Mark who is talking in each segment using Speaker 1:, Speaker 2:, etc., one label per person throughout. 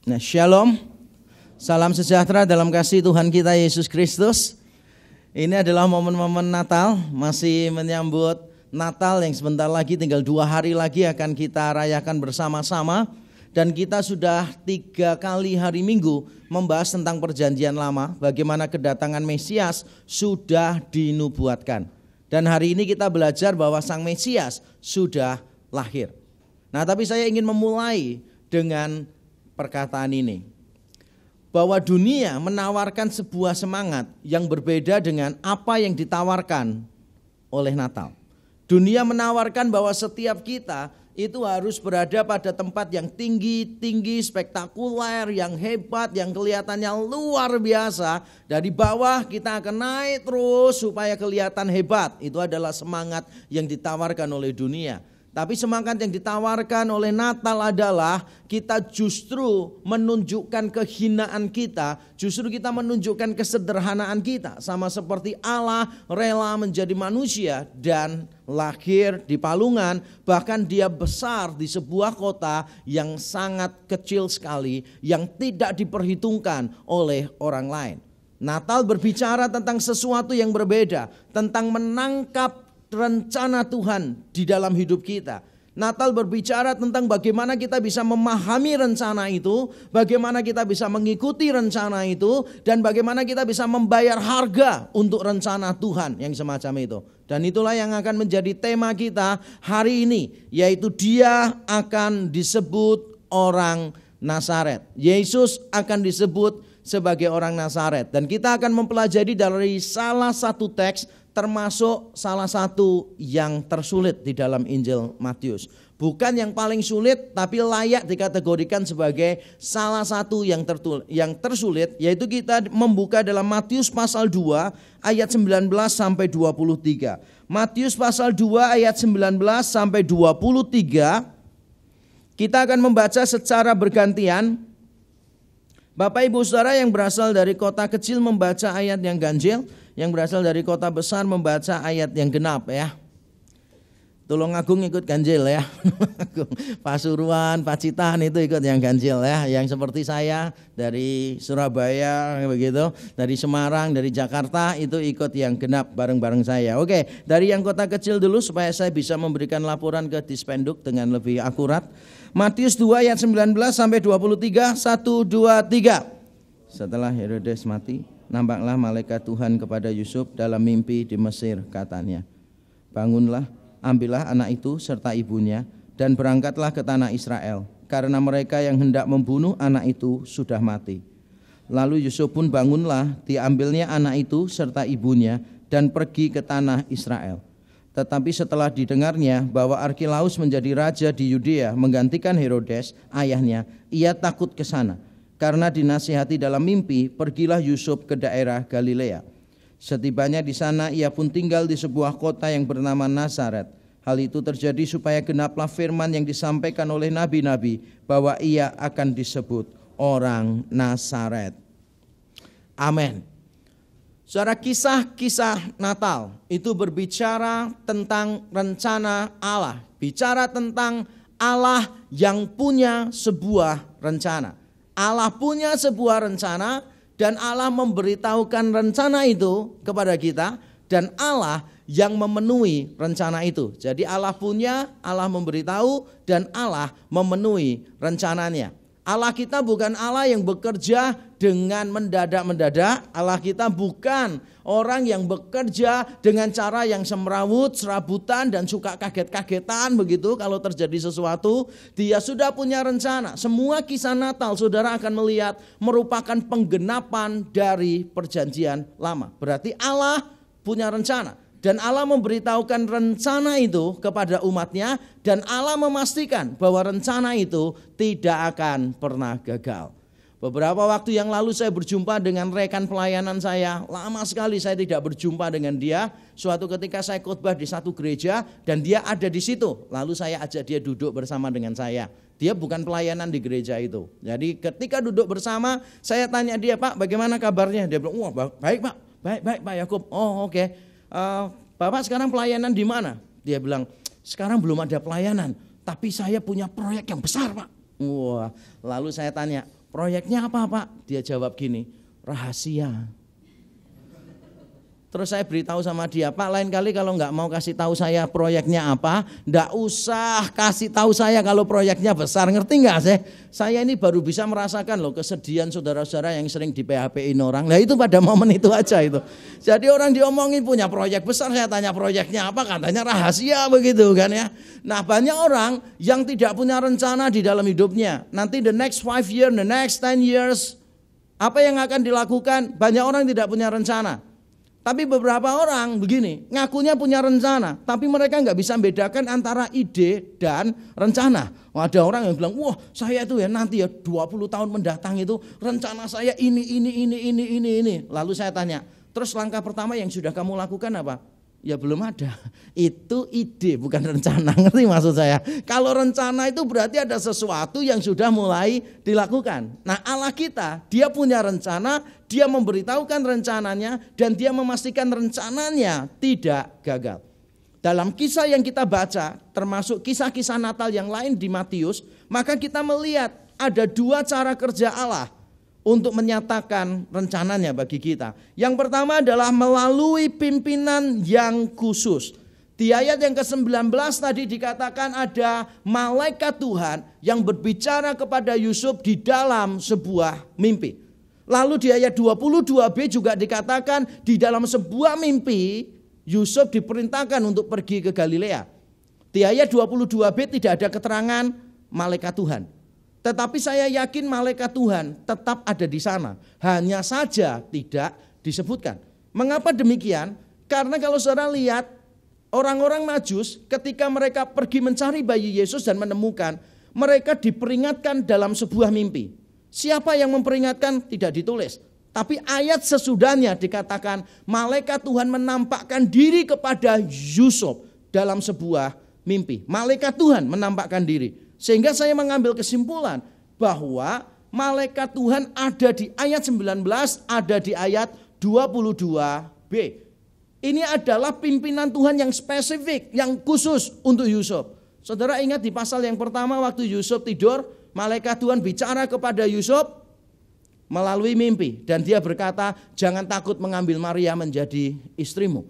Speaker 1: Nah, Shalom, salam sejahtera dalam kasih Tuhan kita Yesus Kristus. Ini adalah momen-momen Natal, masih menyambut Natal yang sebentar lagi, tinggal 2 hari lagi akan kita rayakan bersama-sama. Dan kita sudah 3 kali hari Minggu membahas tentang perjanjian lama, bagaimana kedatangan Mesias sudah dinubuatkan. Dan hari ini kita belajar bahwa Sang Mesias sudah lahir. Nah, tapi saya ingin memulai dengan perkataan ini, bahwa dunia menawarkan sebuah semangat yang berbeda dengan apa yang ditawarkan oleh Natal. Dunia menawarkan bahwa setiap kita itu harus berada pada tempat yang tinggi, spektakuler, yang hebat, yang kelihatannya luar biasa. Dari bawah kita akan naik terus supaya kelihatan hebat. Itu adalah semangat yang ditawarkan oleh dunia. Tapi semangat yang ditawarkan oleh Natal adalah kita justru menunjukkan kehinaan kita, justru kita menunjukkan kesederhanaan kita. Sama seperti Allah rela menjadi manusia dan lahir di palungan, bahkan dia besar di sebuah kota yang sangat kecil sekali, yang tidak diperhitungkan oleh orang lain. Natal berbicara tentang sesuatu yang berbeda, tentang menangkap rencana Tuhan di dalam hidup kita. Natal berbicara tentang bagaimana kita bisa memahami rencana itu, bagaimana kita bisa mengikuti rencana itu, dan bagaimana kita bisa membayar harga untuk rencana Tuhan yang semacam itu. Dan itulah yang akan menjadi tema kita hari ini, yaitu Dia akan disebut orang Nazaret. Yesus akan disebut sebagai orang Nazaret. Dan kita akan mempelajari dari salah satu teks, termasuk salah satu yang tersulit di dalam Injil Matius. Bukan yang paling sulit, tapi layak dikategorikan sebagai salah satu yang tersulit, yaitu kita membuka dalam Matius pasal 2 ayat 19 sampai 23. Matius pasal 2 ayat 19 sampai 23. Kita akan membaca secara bergantian. Bapak Ibu Saudara yang berasal dari kota kecil membaca ayat yang ganjil, yang berasal dari kota besar membaca ayat yang genap ya. Tulungagung ikut ganjil ya. Pasuruan, Pacitan itu ikut yang ganjil ya. Yang seperti saya dari Surabaya begitu, dari Semarang, dari Jakarta itu ikut yang genap bareng-bareng saya. Oke, dari yang kota kecil dulu supaya saya bisa memberikan laporan ke Dispenduk dengan lebih akurat. Matius 2 ayat 19 sampai 23, 1, 2, 3. Setelah Herodes mati, nampaklah malaikat Tuhan kepada Yusuf dalam mimpi di Mesir, katanya, bangunlah, ambillah anak itu serta ibunya dan berangkatlah ke tanah Israel, karena mereka yang hendak membunuh anak itu sudah mati. Lalu Yusuf pun bangunlah, diambilnya anak itu serta ibunya dan pergi ke tanah Israel. Tetapi setelah didengarnya bahwa Arkilaus menjadi raja di Yudea menggantikan Herodes ayahnya, ia takut ke sana. Karena dinasihati dalam mimpi, pergilah Yusuf ke daerah Galilea. Setibanya di sana ia pun tinggal di sebuah kota yang bernama Nazaret. Hal itu terjadi supaya genaplah firman yang disampaikan oleh nabi-nabi bahwa ia akan disebut orang Nazaret. Amin. Saudara, kisah-kisah Natal itu berbicara tentang rencana Allah. Bicara tentang Allah yang punya sebuah rencana. Allah punya sebuah rencana dan Allah memberitahukan rencana itu kepada kita, dan Allah yang memenuhi rencana itu. Jadi Allah punya, Allah memberitahu, dan Allah memenuhi rencananya. Allah kita bukan Allah yang bekerja dengan mendadak-mendadak. Allah kita bukan orang yang bekerja dengan cara yang semrawut, serabutan, dan suka kaget-kagetan begitu kalau terjadi sesuatu. Dia sudah punya rencana. Semua kisah Natal saudara akan melihat merupakan penggenapan dari perjanjian lama. Berarti Allah punya rencana. Dan Allah memberitahukan rencana itu kepada umatnya, dan Allah memastikan bahwa rencana itu tidak akan pernah gagal. Beberapa waktu yang lalu saya berjumpa dengan rekan pelayanan saya. Lama sekali saya tidak berjumpa dengan dia. Suatu ketika saya khotbah di satu gereja dan dia ada di situ. Lalu saya ajak dia duduk bersama dengan saya. Dia bukan pelayanan di gereja itu. Jadi ketika duduk bersama, saya tanya dia, Pak, bagaimana kabarnya? Dia bilang, wah baik Pak, baik Pak Yakub. Oh oke. Bapak sekarang pelayanan di mana? Dia bilang, sekarang belum ada pelayanan, tapi saya punya proyek yang besar Pak. Wah, lalu saya tanya, proyeknya apa Pak? Dia jawab gini, rahasia. Terus saya beritahu sama dia, Pak, lain kali kalau nggak mau kasih tahu saya proyeknya apa, nggak usah kasih tahu saya kalau proyeknya besar, ngerti nggak sih? Saya ini baru bisa merasakan loh kesedihan saudara-saudara yang sering di PHP-in orang. Nah itu pada momen itu aja itu. Jadi orang diomongin punya proyek besar, saya tanya proyeknya apa, katanya rahasia begitu kan ya. Nah banyak orang yang tidak punya rencana di dalam hidupnya. Nanti the next 5 years, the next 10 years, apa yang akan dilakukan? Banyak orang tidak punya rencana. Tapi beberapa orang begini, ngakunya punya rencana, tapi mereka nggak bisa membedakan antara ide dan rencana. Ada orang yang bilang, wah saya itu ya nanti ya 20 tahun mendatang itu rencana saya ini. Lalu saya tanya, terus langkah pertama yang sudah kamu lakukan apa? Ya belum ada, itu ide bukan rencana, ngerti maksud saya. Kalau rencana itu berarti ada sesuatu yang sudah mulai dilakukan. Nah Allah kita, dia punya rencana, dia memberitahukan rencananya dan dia memastikan rencananya tidak gagal. Dalam kisah yang kita baca, termasuk kisah-kisah Natal yang lain di Matius, maka kita melihat ada dua cara kerja Allah untuk menyatakan rencananya bagi kita. Yang pertama adalah melalui pimpinan yang khusus. Di ayat yang ke-19 tadi dikatakan ada malaikat Tuhan yang berbicara kepada Yusuf di dalam sebuah mimpi. Lalu di ayat 22b juga dikatakan di dalam sebuah mimpi Yusuf diperintahkan untuk pergi ke Galilea. Di ayat 22b tidak ada keterangan malaikat Tuhan. Tetapi saya yakin malaikat Tuhan tetap ada di sana. Hanya saja tidak disebutkan. Mengapa demikian? Karena kalau saudara lihat orang-orang Majus ketika mereka pergi mencari bayi Yesus dan menemukan, mereka diperingatkan dalam sebuah mimpi. Siapa yang memperingatkan tidak ditulis. Tapi ayat sesudahnya dikatakan malaikat Tuhan menampakkan diri kepada Yusuf dalam sebuah mimpi. Malaikat Tuhan menampakkan diri. Sehingga saya mengambil kesimpulan bahwa malaikat Tuhan ada di ayat 19, ada di ayat 22b. Ini adalah pimpinan Tuhan yang spesifik, yang khusus untuk Yusuf. Saudara ingat di pasal yang pertama waktu Yusuf tidur, malaikat Tuhan bicara kepada Yusuf melalui mimpi. Dan dia berkata, jangan takut mengambil Maria menjadi istrimu.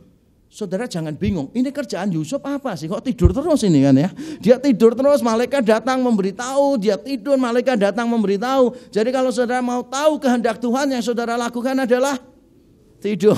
Speaker 1: Saudara jangan bingung, ini kerjaan Yusuf apa sih? Kok tidur terus ini kan ya? Dia tidur terus, malaikat datang memberitahu, dia tidur, malaikat datang memberitahu. Jadi kalau saudara mau tahu kehendak Tuhan, yang saudara lakukan adalah tidur.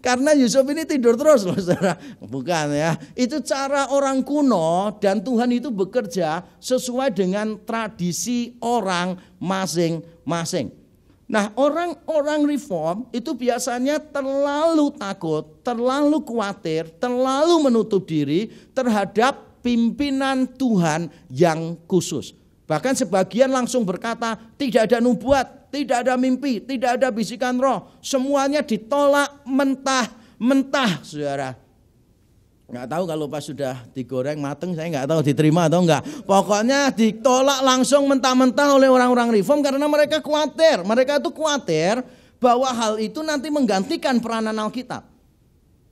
Speaker 1: Karena Yusuf ini tidur terus loh saudara. Bukan ya, itu cara orang kuno dan Tuhan itu bekerja sesuai dengan tradisi orang masing-masing. Nah orang-orang reform itu biasanya terlalu takut, terlalu khawatir, terlalu menutup diri terhadap pimpinan Tuhan yang khusus. Bahkan sebagian langsung berkata tidak ada nubuat, tidak ada mimpi, tidak ada bisikan roh. Semuanya ditolak mentah-mentah saudara. Nggak tahu kalau pas sudah digoreng mateng, saya nggak tahu diterima atau enggak. Pokoknya ditolak langsung mentah-mentah oleh orang-orang reform karena mereka khawatir. Mereka itu khawatir bahwa hal itu nanti menggantikan peranan Alkitab.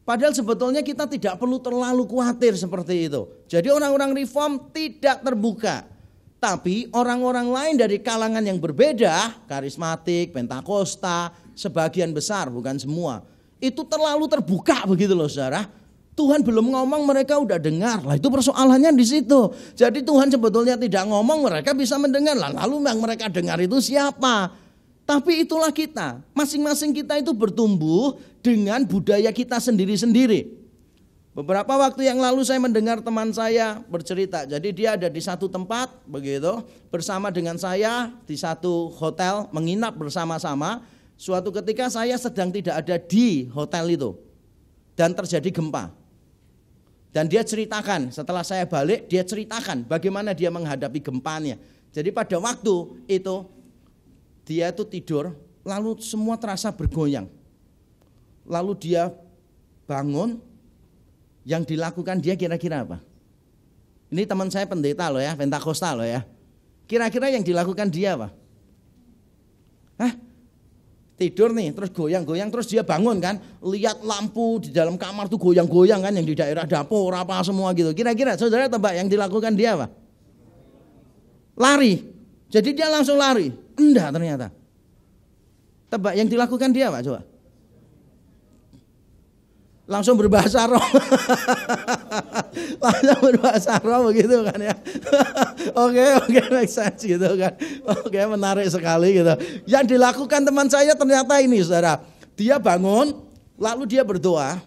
Speaker 1: Padahal sebetulnya kita tidak perlu terlalu khawatir seperti itu. Jadi orang-orang reform tidak terbuka. Tapi orang-orang lain dari kalangan yang berbeda, karismatik, pentakosta, sebagian besar bukan semua, itu terlalu terbuka begitu loh saudara. Tuhan belum ngomong mereka udah dengar. Lah itu persoalannya di situ. Jadi Tuhan sebetulnya tidak ngomong mereka bisa mendengar. Lalu yang mereka dengar itu siapa? Tapi itulah kita. Masing-masing kita itu bertumbuh dengan budaya kita sendiri-sendiri. Beberapa waktu yang lalu saya mendengar teman saya bercerita. Jadi dia ada di satu tempat begitu bersama dengan saya di satu hotel menginap bersama-sama. Suatu ketika saya sedang tidak ada di hotel itu dan terjadi gempa. Dan dia ceritakan, setelah saya balik, dia ceritakan bagaimana dia menghadapi gempanya. Jadi pada waktu itu, dia itu tidur, lalu semua terasa bergoyang. Lalu dia bangun, yang dilakukan dia kira-kira apa? Ini teman saya pendeta loh ya, pentakosta loh ya. Kira-kira yang dilakukan dia apa? Tidur nih, terus goyang-goyang, terus dia bangun kan, lihat lampu di dalam kamar tuh goyang-goyang kan, yang di daerah dapur apa semua gitu. Kira-kira saudara tebak yang dilakukan dia apa? Lari. Jadi dia langsung lari. Enggak ternyata. Tebak yang dilakukan dia Pak coba. Langsung berbahasa roh. Langsung berbahasa roh begitu kan ya. Oke, make sense gitu kan. Oke, menarik sekali gitu. Yang dilakukan teman saya ternyata ini saudara. Dia bangun, lalu dia berdoa.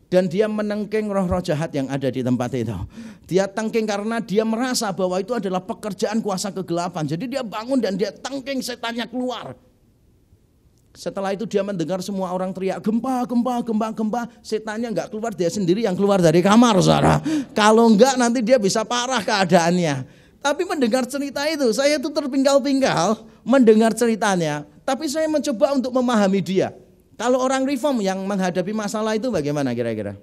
Speaker 1: Dan dia menengking roh-roh jahat yang ada di tempat itu. Dia tengking karena dia merasa bahwa itu adalah pekerjaan kuasa kegelapan. Jadi dia bangun dan dia tengking setannya keluar. Setelah itu dia mendengar semua orang teriak gempa. Setannya enggak keluar, dia sendiri yang keluar dari kamar saudara. Kalau enggak nanti dia bisa parah keadaannya. Tapi mendengar cerita itu saya tuh terpinggal-pinggal mendengar ceritanya. Tapi saya mencoba untuk memahami dia. Kalau orang reform yang menghadapi masalah itu bagaimana kira-kira?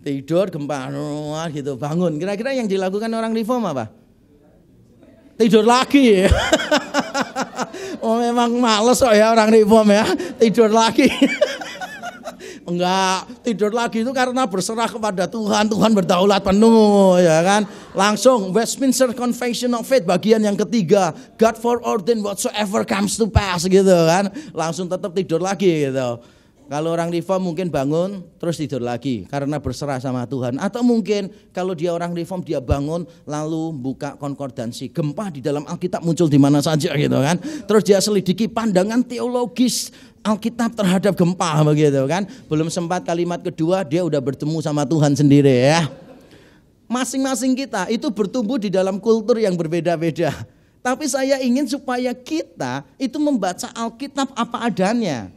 Speaker 1: Tidur gempa gitu, bangun. Kira-kira yang dilakukan orang reform apa? Tidur lagi. Oh memang males kok ya orang reform ya, tidur lagi. Enggak, tidur lagi itu karena berserah kepada Tuhan, Tuhan berdaulat penuh ya kan. Langsung Westminster Confession of Faith bagian yang ketiga, God foreordained whatsoever comes to pass gitu kan. Langsung tetap tidur lagi gitu. Kalau orang reform mungkin bangun terus tidur lagi karena berserah sama Tuhan. Atau mungkin kalau dia orang reform dia bangun lalu buka konkordansi. Gempa di dalam Alkitab muncul di mana saja gitu kan. Terus dia selidiki pandangan teologis Alkitab terhadap gempa begitu kan. Belum sempat kalimat kedua dia udah bertemu sama Tuhan sendiri ya. Masing-masing kita itu bertumbuh di dalam kultur yang berbeda-beda. Tapi saya ingin supaya kita itu membaca Alkitab apa adanya.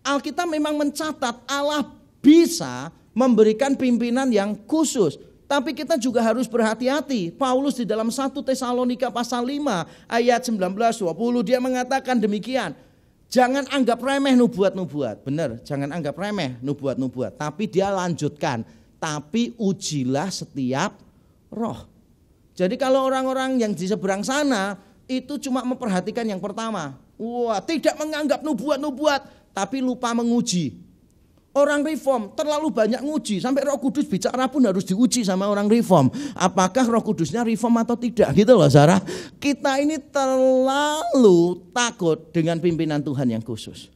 Speaker 1: Alkitab memang mencatat Allah bisa memberikan pimpinan yang khusus. Tapi kita juga harus berhati-hati. Paulus di dalam 1 Tesalonika pasal 5 ayat 19-20 dia mengatakan demikian. Jangan anggap remeh nubuat-nubuat. Benar, jangan anggap remeh nubuat-nubuat. Tapi dia lanjutkan. Tapi ujilah setiap roh. Jadi kalau orang-orang yang di seberang sana itu cuma memperhatikan yang pertama. Wah, tidak menganggap nubuat-nubuat. Tapi lupa menguji. Orang reform terlalu banyak nguji. Sampai Roh Kudus bicara pun harus diuji sama orang reform. Apakah Roh Kudusnya reform atau tidak gitu loh Sarah. Kita ini terlalu takut dengan pimpinan Tuhan yang khusus.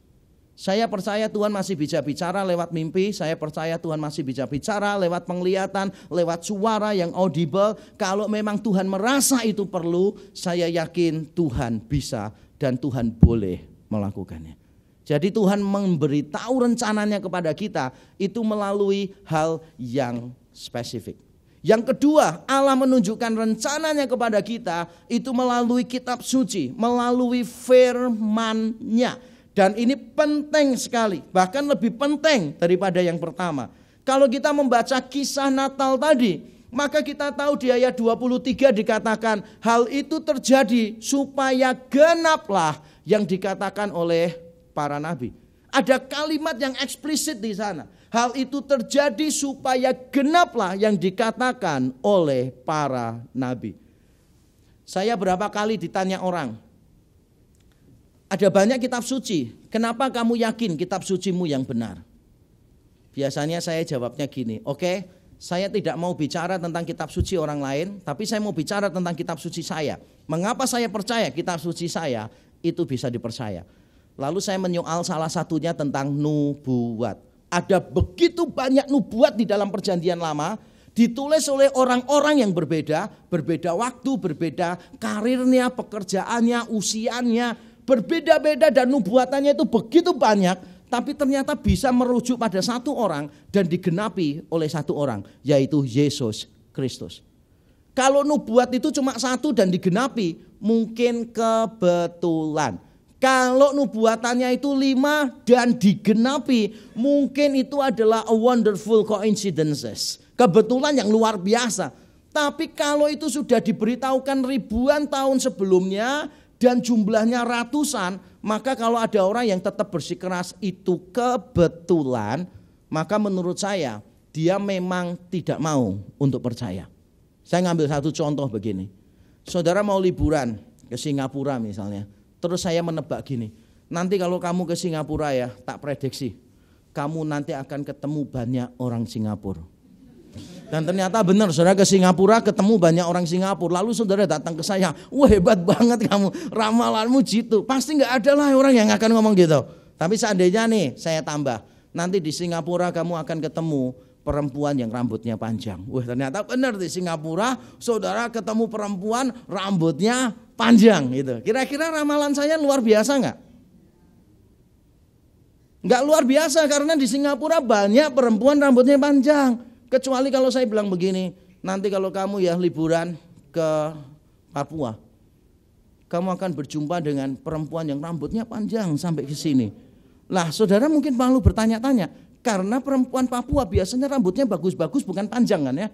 Speaker 1: Saya percaya Tuhan masih bisa bicara lewat mimpi. Saya percaya Tuhan masih bisa bicara lewat penglihatan. Lewat suara yang audible. Kalau memang Tuhan merasa itu perlu. Saya yakin Tuhan bisa dan Tuhan boleh melakukannya. Jadi Tuhan memberitahu rencananya kepada kita itu melalui hal yang spesifik. Yang kedua, Allah menunjukkan rencananya kepada kita itu melalui kitab suci, melalui firman-Nya. Dan ini penting sekali, bahkan lebih penting daripada yang pertama. Kalau kita membaca kisah Natal tadi, maka kita tahu di ayat 23 dikatakan hal itu terjadi supaya genaplah yang dikatakan oleh para nabi. Ada kalimat yang eksplisit di sana. Hal itu terjadi supaya genaplah yang dikatakan oleh para nabi. Saya berapa kali ditanya orang, ada banyak kitab suci, kenapa kamu yakin kitab sucimu yang benar? Biasanya saya jawabnya gini, oke, saya tidak mau bicara tentang kitab suci orang lain, tapi saya mau bicara tentang kitab suci saya. Mengapa saya percaya kitab suci saya itu bisa dipercaya? Lalu saya menyoal salah satunya tentang nubuat. Ada begitu banyak nubuat di dalam perjanjian lama, ditulis oleh orang-orang yang berbeda, berbeda waktu, berbeda karirnya, pekerjaannya, usianya, berbeda-beda dan nubuatannya itu begitu banyak, tapi ternyata bisa merujuk pada satu orang dan digenapi oleh satu orang, yaitu Yesus Kristus. Kalau nubuat itu cuma satu dan digenapi, mungkin kebetulan. Kalau nubuatannya itu 5 dan digenapi, mungkin itu adalah a wonderful coincidences. Kebetulan yang luar biasa. Tapi kalau itu sudah diberitahukan ribuan tahun sebelumnya dan jumlahnya ratusan, maka kalau ada orang yang tetap bersikeras itu kebetulan, maka menurut saya dia memang tidak mau untuk percaya. Saya ngambil satu contoh begini. Saudara mau liburan ke Singapura misalnya. Terus saya menebak gini, nanti kalau kamu ke Singapura ya, tak prediksi, kamu nanti akan ketemu banyak orang Singapura. Dan ternyata benar, saudara ke Singapura ketemu banyak orang Singapura. Lalu saudara datang ke saya, wah hebat banget kamu, ramalanmu jitu. Pasti nggak ada lah orang yang akan ngomong gitu. Tapi seandainya nih saya tambah, nanti di Singapura kamu akan ketemu perempuan yang rambutnya panjang. Wah ternyata benar di Singapura saudara ketemu perempuan rambutnya panjang gitu. Kira-kira ramalan saya luar biasa nggak? Nggak luar biasa karena di Singapura banyak perempuan rambutnya panjang. Kecuali kalau saya bilang begini, nanti kalau kamu ya liburan ke Papua, kamu akan berjumpa dengan perempuan yang rambutnya panjang sampai ke sini. Lah saudara mungkin malu bertanya-tanya, karena perempuan Papua biasanya rambutnya bagus-bagus bukan panjang kan ya.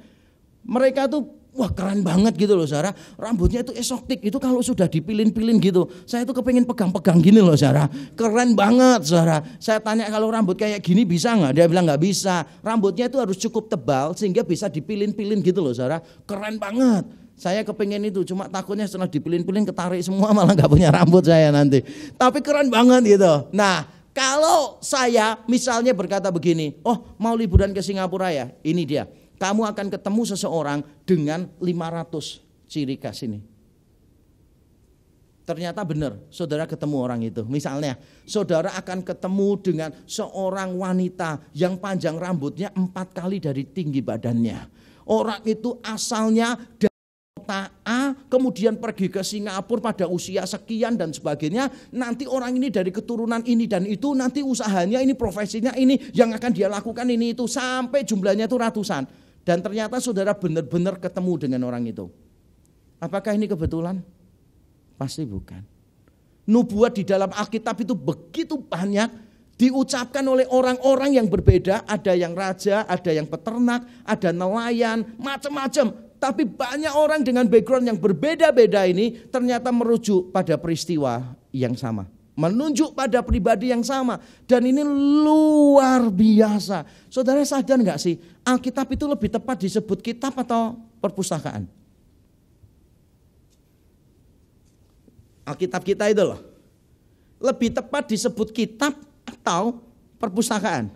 Speaker 1: Mereka tuh wah keren banget gitu loh saudara, rambutnya itu eksotik, itu kalau sudah dipilin-pilin gitu, saya tuh kepengen pegang-pegang gini loh saudara, keren banget saudara. Saya tanya kalau rambut kayak gini bisa nggak? Dia bilang nggak bisa, rambutnya itu harus cukup tebal sehingga bisa dipilin-pilin gitu loh saudara, keren banget. Saya kepengen itu, cuma takutnya setelah dipilin-pilin ketarik semua malah nggak punya rambut saya nanti. Tapi keren banget gitu. Nah kalau saya misalnya berkata begini, oh mau liburan ke Singapura ya, ini dia. Kamu akan ketemu seseorang dengan 500 ciri khas ini. Ternyata benar, saudara ketemu orang itu. Misalnya, saudara akan ketemu dengan seorang wanita yang panjang rambutnya 4 kali dari tinggi badannya. Orang itu asalnya dari kota A, kemudian pergi ke Singapura pada usia sekian dan sebagainya. Nanti orang ini dari keturunan ini dan itu, nanti usahanya ini, profesinya ini, yang akan dia lakukan ini itu, sampai jumlahnya itu ratusan. Dan ternyata saudara benar-benar ketemu dengan orang itu. Apakah ini kebetulan? Pasti bukan. Nubuat di dalam Alkitab itu begitu banyak diucapkan oleh orang-orang yang berbeda. Ada yang raja, ada yang peternak, ada nelayan, macam-macam. Tapi banyak orang dengan background yang berbeda-beda ini ternyata merujuk pada peristiwa yang sama. Menunjuk pada pribadi yang sama. Dan ini luar biasa. Saudara sadar gak sih? Alkitab itu lebih tepat disebut kitab atau perpustakaan? Alkitab kita itu loh. Lebih tepat disebut kitab atau perpustakaan?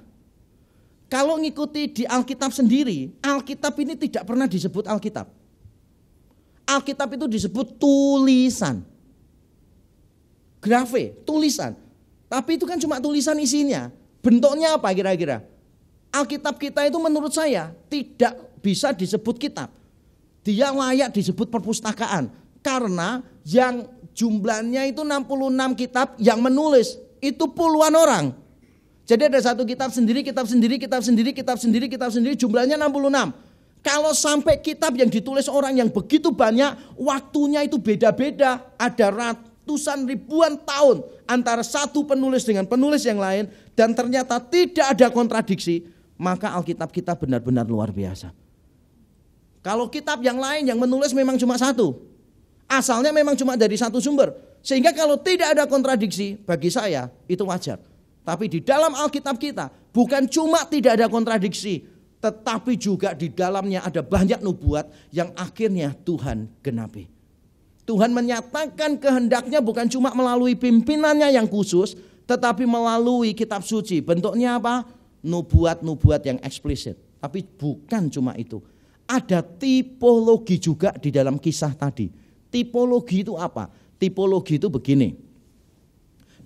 Speaker 1: Kalau ngikuti di Alkitab sendiri, Alkitab ini tidak pernah disebut Alkitab. Alkitab itu disebut tulisan. Grafe, tulisan. Tapi itu kan cuma tulisan isinya. Bentuknya apa kira-kira? Alkitab kita itu menurut saya tidak bisa disebut kitab. Dia layak disebut perpustakaan. Karena yang jumlahnya itu 66 kitab yang menulis. Itu puluhan orang. Jadi ada satu kitab sendiri, kitab sendiri, kitab sendiri, kitab sendiri, kitab sendiri. Jumlahnya 66. Kalau sampai kitab yang ditulis orang yang begitu banyak, waktunya itu beda-beda. Ada ratusan ribuan tahun antara satu penulis dengan penulis yang lain, dan ternyata tidak ada kontradiksi, maka Alkitab kita benar-benar luar biasa. Kalau kitab yang lain yang menulis memang cuma satu, asalnya memang cuma dari satu sumber, sehingga kalau tidak ada kontradiksi bagi saya itu wajar. Tapi di dalam Alkitab kita bukan cuma tidak ada kontradiksi, tetapi juga di dalamnya ada banyak nubuat yang akhirnya Tuhan genapi. Tuhan menyatakan kehendaknya bukan cuma melalui pimpinannya yang khusus, tetapi melalui kitab suci. Bentuknya apa? Nubuat-nubuat yang eksplisit. Tapi bukan cuma itu. Ada tipologi juga di dalam kisah tadi. Tipologi itu apa? Tipologi itu begini.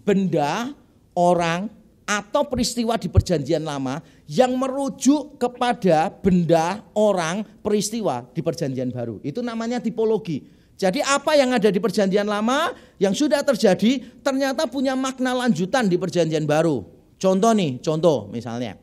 Speaker 1: Benda, orang, atau peristiwa di perjanjian lama yang merujuk kepada benda, orang, peristiwa di perjanjian baru. Itu namanya tipologi. Jadi apa yang ada di perjanjian lama yang sudah terjadi ternyata punya makna lanjutan di perjanjian baru. Contoh misalnya.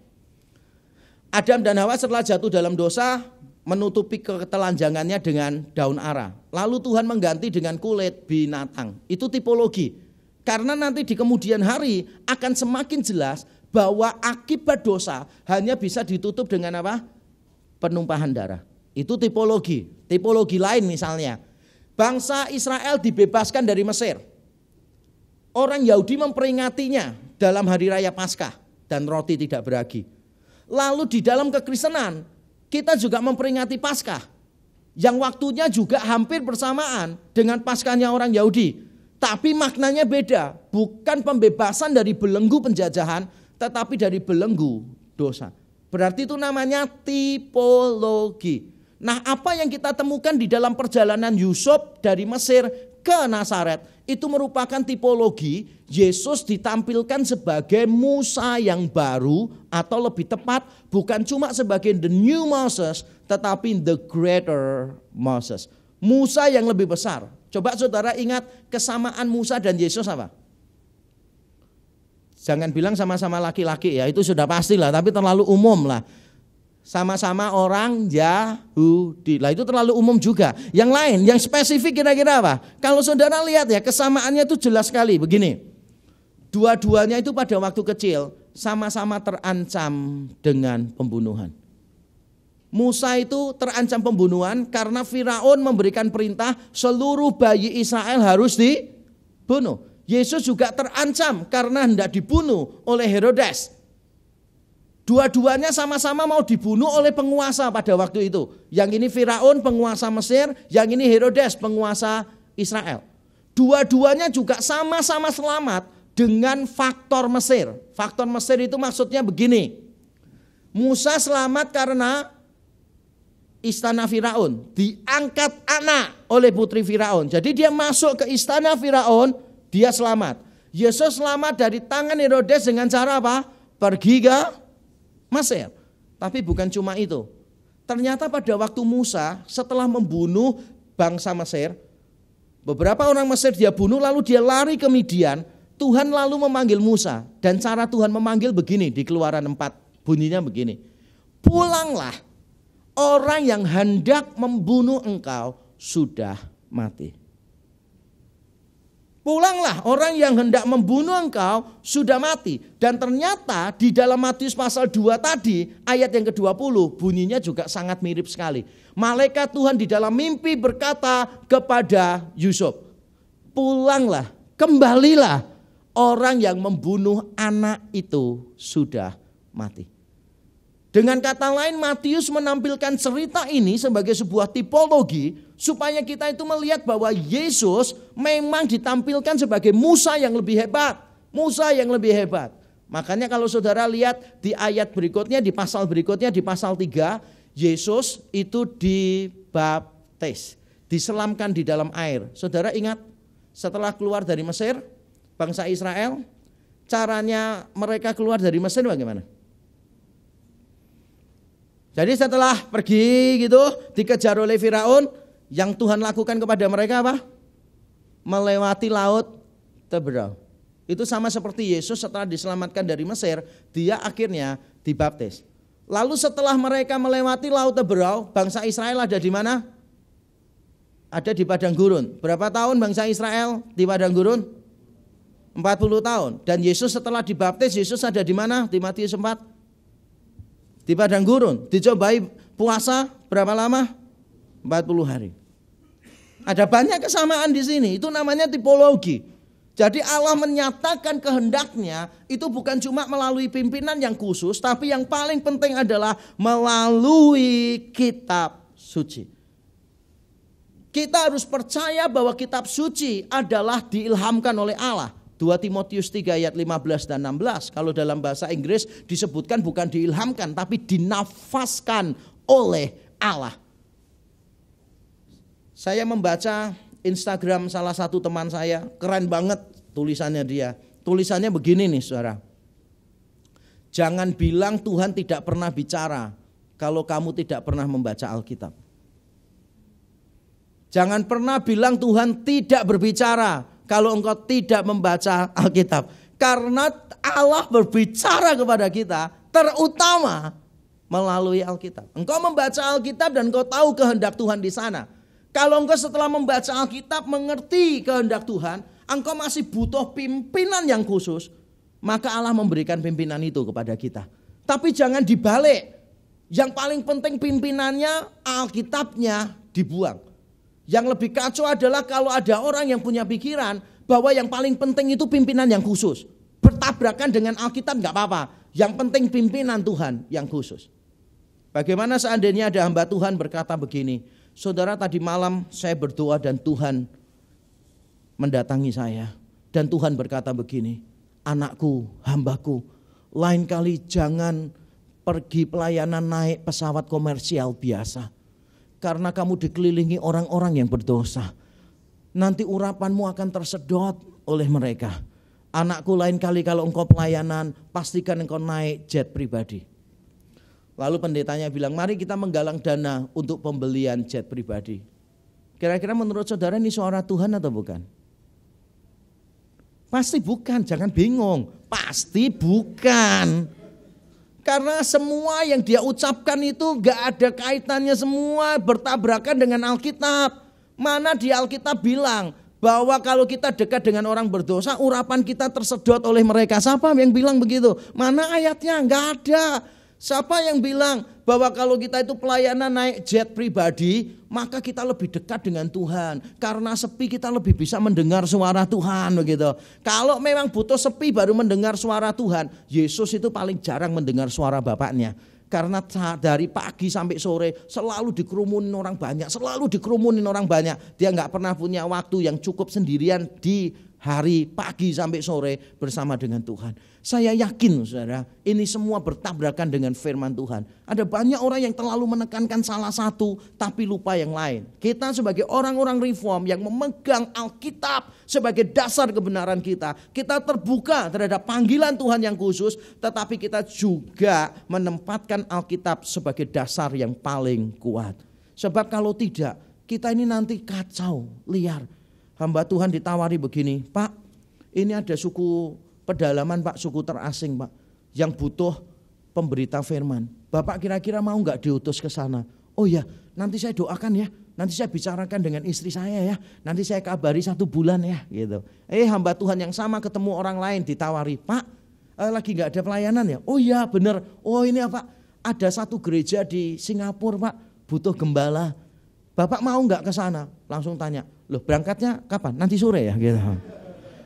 Speaker 1: Adam dan Hawa setelah jatuh dalam dosa menutupi ketelanjangannya dengan daun ara. Lalu Tuhan mengganti dengan kulit binatang. Itu tipologi. Karena nanti di kemudian hari akan semakin jelas bahwa akibat dosa hanya bisa ditutup dengan apa? Penumpahan darah. Itu tipologi. Tipologi lain misalnya. Bangsa Israel dibebaskan dari Mesir. Orang Yahudi memperingatinya dalam hari raya Paskah dan roti tidak beragi. Lalu di dalam kekristenan kita juga memperingati Paskah yang waktunya juga hampir bersamaan dengan Paskahnya orang Yahudi. Tapi maknanya beda, bukan pembebasan dari belenggu penjajahan, tetapi dari belenggu dosa. Berarti itu namanya tipologi. Nah, apa yang kita temukan di dalam perjalanan Yusuf dari Mesir ke Nazaret itu merupakan tipologi. Yesus ditampilkan sebagai Musa yang baru, atau lebih tepat bukan cuma sebagai the new Moses, tetapi the greater Moses. Musa yang lebih besar. Coba saudara ingat kesamaan Musa dan Yesus apa? Jangan bilang sama-sama laki-laki ya, itu sudah pasti lah, tapi terlalu umum lah. Sama-sama orang Yahudi. Lah itu terlalu umum juga. Yang lain, yang spesifik kira-kira apa? Kalau saudara lihat ya, kesamaannya itu jelas sekali. Begini, dua-duanya itu pada waktu kecil sama-sama terancam dengan pembunuhan. Musa itu terancam pembunuhan karena Firaun memberikan perintah seluruh bayi Israel harus dibunuh. Yesus juga terancam karena hendak dibunuh oleh Herodes. Dua-duanya sama-sama mau dibunuh oleh penguasa pada waktu itu. Yang ini Firaun penguasa Mesir, yang ini Herodes penguasa Israel. Dua-duanya juga sama-sama selamat dengan faktor Mesir. Faktor Mesir itu maksudnya begini. Musa selamat karena istana Firaun, diangkat anak oleh putri Firaun. Jadi dia masuk ke istana Firaun, dia selamat. Yesus selamat dari tangan Herodes dengan cara apa? Pergi ke Mesir. Tapi bukan cuma itu. Ternyata pada waktu Musa setelah membunuh bangsa Mesir, beberapa orang Mesir dia bunuh lalu dia lari ke Midian. Tuhan lalu memanggil Musa, dan cara Tuhan memanggil begini di Keluaran 4, bunyinya begini. Pulanglah, orang yang hendak membunuh engkau sudah mati. Pulanglah, orang yang hendak membunuh engkau sudah mati. Dan ternyata di dalam Matius pasal 2 tadi, ayat yang ke-20, bunyinya juga sangat mirip sekali. Malaikat Tuhan di dalam mimpi berkata kepada Yusuf, pulanglah, kembalilah, orang yang membunuh anak itu sudah mati. Dengan kata lain, Matius menampilkan cerita ini sebagai sebuah tipologi supaya kita itu melihat bahwa Yesus memang ditampilkan sebagai Musa yang lebih hebat. Musa yang lebih hebat. Makanya kalau saudara lihat di ayat berikutnya, di pasal berikutnya, di pasal 3, Yesus itu dibaptis, diselamkan di dalam air. Saudara ingat setelah keluar dari Mesir, bangsa Israel, caranya mereka keluar dari Mesir bagaimana? Jadi setelah pergi gitu, dikejar oleh Firaun, yang Tuhan lakukan kepada mereka apa? Melewati laut Teberau. Itu sama seperti Yesus setelah diselamatkan dari Mesir, dia akhirnya dibaptis. Lalu setelah mereka melewati laut Teberau, bangsa Israel ada di mana? Ada di padang gurun. Berapa tahun bangsa Israel di padang gurun? 40 tahun. Dan Yesus setelah dibaptis, Yesus ada di mana? Di Matius 4. Di padang gurun, dicobai puasa berapa lama? 40 hari. Ada banyak kesamaan di sini, itu namanya tipologi. Jadi Allah menyatakan kehendaknya itu bukan cuma melalui pimpinan yang khusus, tapi yang paling penting adalah melalui kitab suci. Kita harus percaya bahwa kitab suci adalah diilhamkan oleh Allah. 2 Timotius 3 ayat 15 dan 16. Kalau dalam bahasa Inggris disebutkan bukan diilhamkan tapi dinafaskan oleh Allah. Saya membaca Instagram salah satu teman saya, keren banget tulisannya dia. Tulisannya begini nih saudara. Jangan bilang Tuhan tidak pernah bicara kalau kamu tidak pernah membaca Alkitab. Jangan pernah bilang Tuhan tidak berbicara kalau engkau tidak membaca Alkitab. Karena Allah berbicara kepada kita terutama melalui Alkitab. Engkau membaca Alkitab dan engkau tahu kehendak Tuhan di sana. Kalau engkau setelah membaca Alkitab mengerti kehendak Tuhan, engkau masih butuh pimpinan yang khusus, maka Allah memberikan pimpinan itu kepada kita. Tapi jangan dibalik. Yang paling penting pimpinannya, Alkitabnya dibuang. Yang lebih kacau adalah kalau ada orang yang punya pikiran bahwa yang paling penting itu pimpinan yang khusus. Bertabrakan dengan Alkitab gak apa-apa. Yang penting pimpinan Tuhan yang khusus. Bagaimana seandainya ada hamba Tuhan berkata begini, saudara tadi malam saya berdoa dan Tuhan mendatangi saya. Dan Tuhan berkata begini, anakku, hambaku, lain kali jangan pergi pelayanan naik pesawat komersial biasa. Karena kamu dikelilingi orang-orang yang berdosa. Nanti urapanmu akan tersedot oleh mereka. Anakku, lain kali kalau engkau pelayanan, pastikan engkau naik jet pribadi. Lalu pendetanya bilang, mari kita menggalang dana untuk pembelian jet pribadi. Kira-kira menurut saudara ini suara Tuhan atau bukan? Pasti bukan, jangan bingung. Pasti bukan. Karena semua yang dia ucapkan itu gak ada kaitannya, semua bertabrakan dengan Alkitab. Mana di Alkitab bilang bahwa kalau kita dekat dengan orang berdosa, urapan kita tersedot oleh mereka. Siapa yang bilang begitu? Mana ayatnya? Gak ada. Siapa yang bilang bahwa kalau kita itu pelayanan naik jet pribadi, maka kita lebih dekat dengan Tuhan. Karena sepi kita lebih bisa mendengar suara Tuhan begitu. Kalau memang butuh sepi baru mendengar suara Tuhan, Yesus itu paling jarang mendengar suara Bapaknya. Karena dari pagi sampai sore selalu dikerumunin orang banyak, Dia nggak pernah punya waktu yang cukup sendirian di hari pagi sampai sore bersama dengan Tuhan. Saya yakin saudara, ini semua bertabrakan dengan firman Tuhan. Ada banyak orang yang terlalu menekankan salah satu tapi lupa yang lain. Kita sebagai orang-orang reform yang memegang Alkitab sebagai dasar kebenaran kita terbuka terhadap panggilan Tuhan yang khusus, tetapi kita juga menempatkan Alkitab sebagai dasar yang paling kuat. Sebab kalau tidak, kita ini nanti kacau, liar. Hamba Tuhan ditawari begini, Pak, ini ada suku pedalaman Pak, suku terasing Pak, yang butuh pemberita firman. Bapak kira-kira mau gak diutus ke sana? Oh ya, nanti saya doakan ya, nanti saya bicarakan dengan istri saya ya, nanti saya kabari 1 bulan ya gitu. Hamba Tuhan yang sama ketemu orang lain ditawari, Pak lagi gak ada pelayanan ya? Oh ya benar, oh ini apa? Ada satu gereja di Singapura Pak, butuh gembala. Bapak mau gak ke sana? Langsung tanya, loh berangkatnya kapan? Nanti sore ya gitu.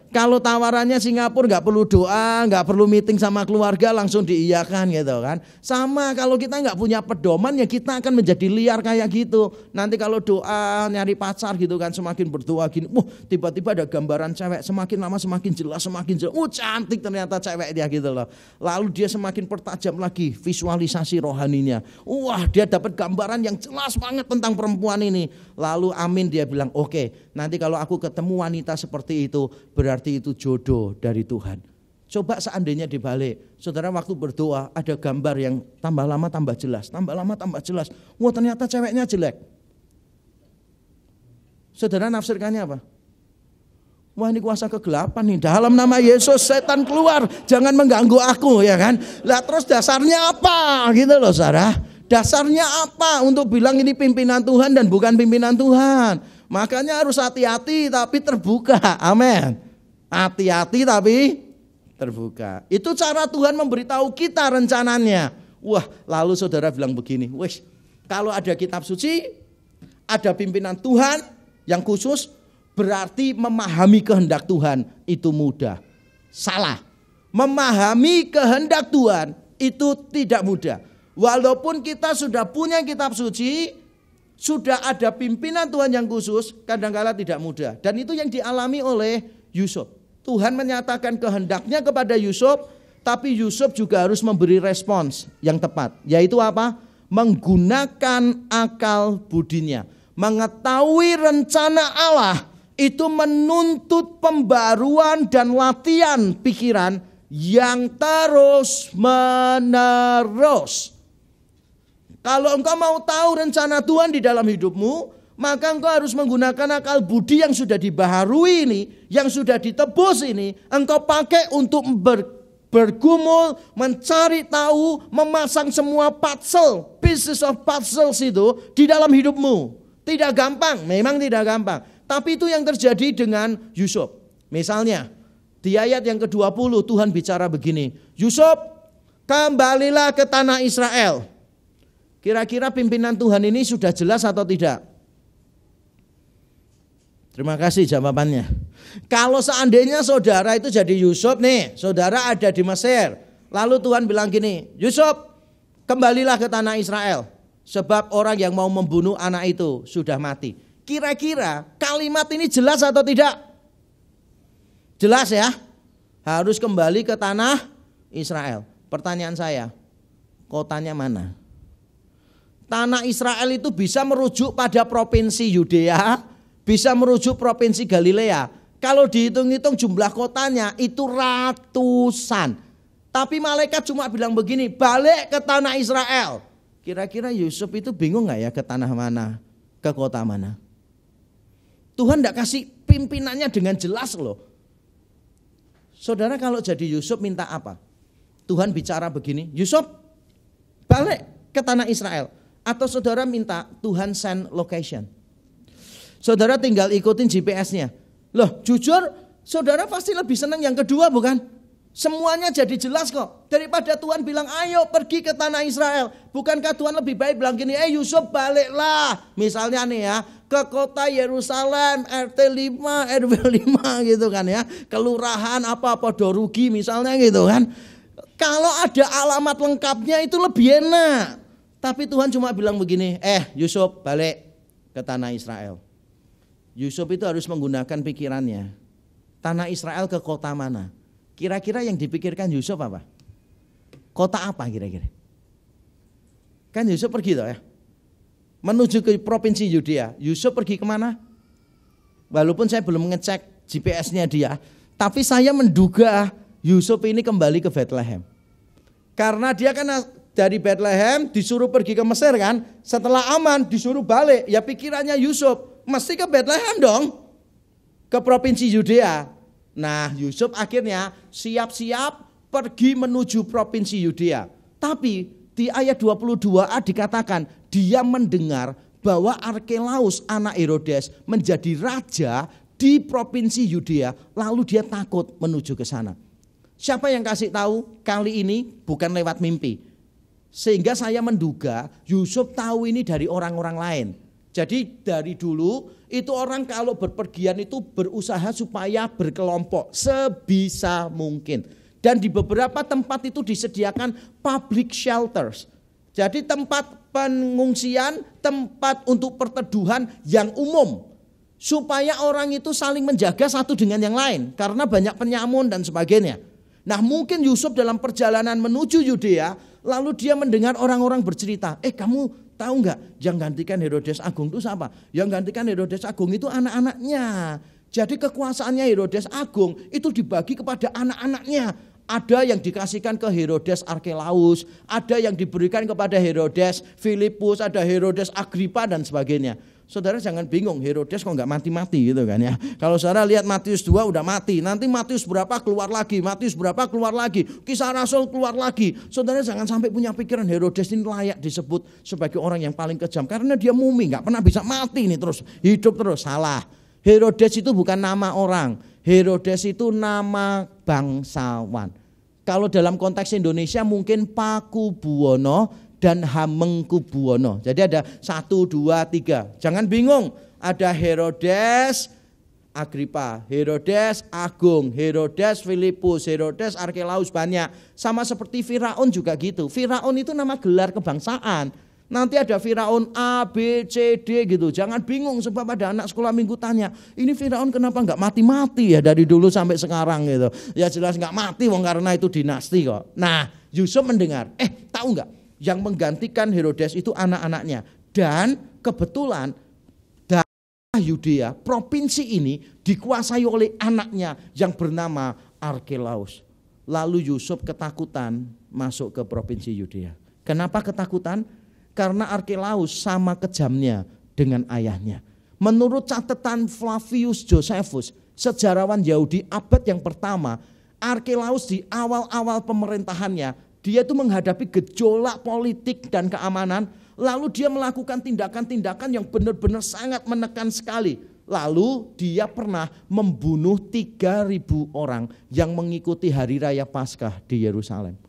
Speaker 1: Kalau tawarannya Singapura gak perlu doa, gak perlu meeting sama keluarga, langsung diiyakan gitu kan. Sama kalau kita gak punya pedoman ya kita akan menjadi liar kayak gitu. Nanti kalau doa nyari pacar gitu kan, semakin berdoa gini, tiba-tiba ada gambaran cewek, semakin lama semakin jelas. Cantik ternyata cewek dia gitu loh. Lalu dia semakin pertajam lagi visualisasi rohaninya. Dia dapat gambaran yang jelas banget tentang perempuan ini. Lalu amin dia bilang, oke, nanti kalau aku ketemu wanita seperti itu, berarti itu jodoh dari Tuhan. Coba seandainya dibalik, saudara waktu berdoa ada gambar yang tambah lama tambah jelas. Wah ternyata ceweknya jelek. Saudara nafsirkannya apa? Wah ini kuasa kegelapan nih, dalam nama Yesus setan keluar, jangan mengganggu aku ya kan. Lah terus dasarnya apa gitu loh saudara. Dasarnya apa untuk bilang ini pimpinan Tuhan dan bukan pimpinan Tuhan? Makanya harus hati-hati tapi terbuka. Amin. Hati-hati tapi terbuka. Itu cara Tuhan memberitahu kita rencananya. Lalu saudara bilang begini, kalau ada kitab suci, ada pimpinan Tuhan yang khusus, berarti memahami kehendak Tuhan itu mudah. Salah. Memahami kehendak Tuhan itu tidak mudah. Walaupun kita sudah punya kitab suci, sudah ada pimpinan Tuhan yang khusus, kadang-kala tidak mudah. Dan itu yang dialami oleh Yusuf. Tuhan menyatakan kehendaknya kepada Yusuf, tapi Yusuf juga harus memberi respons yang tepat. Yaitu apa? Menggunakan akal budinya. Mengetahui rencana Allah itu menuntut pembaruan dan latihan pikiran yang terus menerus. Kalau engkau mau tahu rencana Tuhan di dalam hidupmu, maka engkau harus menggunakan akal budi yang sudah dibaharui ini, yang sudah ditebus ini, engkau pakai untuk bergumul, mencari tahu, memasang semua pieces of puzzles itu di dalam hidupmu. Tidak gampang, memang tidak gampang. Tapi itu yang terjadi dengan Yusuf. Misalnya, di ayat yang ke-20 Tuhan bicara begini, Yusuf, kembalilah ke tanah Israel. Kira-kira pimpinan Tuhan ini sudah jelas atau tidak? Terima kasih jawabannya. Kalau seandainya saudara itu jadi Yusuf nih, saudara ada di Mesir. Lalu Tuhan bilang gini, Yusuf kembalilah ke tanah Israel. Sebab orang yang mau membunuh anak itu sudah mati. Kira-kira kalimat ini jelas atau tidak? Jelas ya, harus kembali ke tanah Israel. Pertanyaan saya, kotanya mana? Tanah Israel itu bisa merujuk pada provinsi Yudea, bisa merujuk provinsi Galilea. Kalau dihitung-hitung jumlah kotanya itu ratusan. Tapi malaikat cuma bilang begini, balik ke tanah Israel. Kira-kira Yusuf itu bingung gak ya ke tanah mana, ke kota mana? Tuhan gak kasih pimpinannya dengan jelas loh. Saudara kalau jadi Yusuf minta apa? Tuhan bicara begini, Yusuf balik ke tanah Israel. Atau saudara minta Tuhan send location. Saudara tinggal ikutin GPS-nya. Loh jujur saudara pasti lebih senang yang kedua bukan? Semuanya jadi jelas kok. Daripada Tuhan bilang ayo pergi ke tanah Israel. Bukankah Tuhan lebih baik bilang gini, Yusuf baliklah. Misalnya nih ya, ke kota Yerusalem, RT 5, RW 5 gitu kan ya. Kelurahan apa-apa Dorugi misalnya gitu kan. Kalau ada alamat lengkapnya itu lebih enak. Tapi Tuhan cuma bilang begini, Yusuf balik ke tanah Israel. Yusuf itu harus menggunakan pikirannya. Tanah Israel ke kota mana? Kira-kira yang dipikirkan Yusuf apa? Kota apa kira-kira? Kan Yusuf pergi toh ya. Menuju ke provinsi Yudea. Yusuf pergi kemana? Walaupun saya belum ngecek GPS-nya dia. Tapi saya menduga Yusuf ini kembali ke Bethlehem. Karena dia kan dari Bethlehem disuruh pergi ke Mesir kan. Setelah aman disuruh balik. Ya pikirannya Yusuf mesti ke Bethlehem dong. Ke provinsi Yudea. Nah Yusuf akhirnya siap-siap pergi menuju provinsi Yudea. Tapi di ayat 22a dikatakan dia mendengar bahwa Arkelaus anak Herodes menjadi raja di provinsi Yudea. Lalu dia takut menuju ke sana. Siapa yang kasih tahu? Kali ini bukan lewat mimpi. Sehingga saya menduga Yusuf tahu ini dari orang-orang lain. Jadi dari dulu itu orang kalau berpergian itu berusaha supaya berkelompok sebisa mungkin. Dan di beberapa tempat itu disediakan public shelters. Jadi tempat pengungsian, tempat untuk perteduhan yang umum. Supaya orang itu saling menjaga satu dengan yang lain. Karena banyak penyamun dan sebagainya. Nah mungkin Yusuf dalam perjalanan menuju Yudea, lalu dia mendengar orang-orang bercerita, kamu tahu nggak yang gantikan Herodes Agung itu siapa? Yang gantikan Herodes Agung itu anak-anaknya. Jadi kekuasaannya Herodes Agung itu dibagi kepada anak-anaknya. Ada yang dikasihkan ke Herodes Arkelaus, ada yang diberikan kepada Herodes Filipus, ada Herodes Agripa dan sebagainya. Saudara jangan bingung, Herodes kok nggak mati-mati gitu kan ya. Kalau saudara lihat Matius 2 udah mati, nanti Matius berapa keluar lagi, Matius berapa keluar lagi, Kisah Rasul keluar lagi. Saudara jangan sampai punya pikiran Herodes ini layak disebut sebagai orang yang paling kejam. Karena dia mumi, nggak pernah bisa mati nih terus, hidup terus, salah. Herodes itu bukan nama orang, Herodes itu nama bangsawan. Kalau dalam konteks Indonesia mungkin Pakubuwono dan Hamengkubuwono. Jadi ada 1, 2, 3. Jangan bingung. Ada Herodes Agripa, Herodes Agung, Herodes Filipus, Herodes Arkelaus, banyak. Sama seperti Firaun juga gitu. Firaun itu nama gelar kebangsaan. Nanti ada Firaun A, B, C, D gitu. Jangan bingung sebab ada anak sekolah minggu tanya, ini Firaun kenapa enggak mati-mati ya dari dulu sampai sekarang gitu. Ya jelas enggak mati wong karena itu dinasti kok. Nah Yusuf mendengar, tahu enggak? Yang menggantikan Herodes itu anak-anaknya. Dan kebetulan daerah Yudea, provinsi ini dikuasai oleh anaknya yang bernama Arkelaus. Lalu Yusuf ketakutan masuk ke provinsi Yudea. Kenapa ketakutan? Karena Arkelaus sama kejamnya dengan ayahnya. Menurut catatan Flavius Josephus, sejarawan Yahudi abad yang pertama, Arkelaus di awal-awal pemerintahannya, dia itu menghadapi gejolak politik dan keamanan, lalu dia melakukan tindakan-tindakan yang benar-benar sangat menekan sekali. Lalu dia pernah membunuh 3.000 orang yang mengikuti hari raya Paskah di Yerusalem.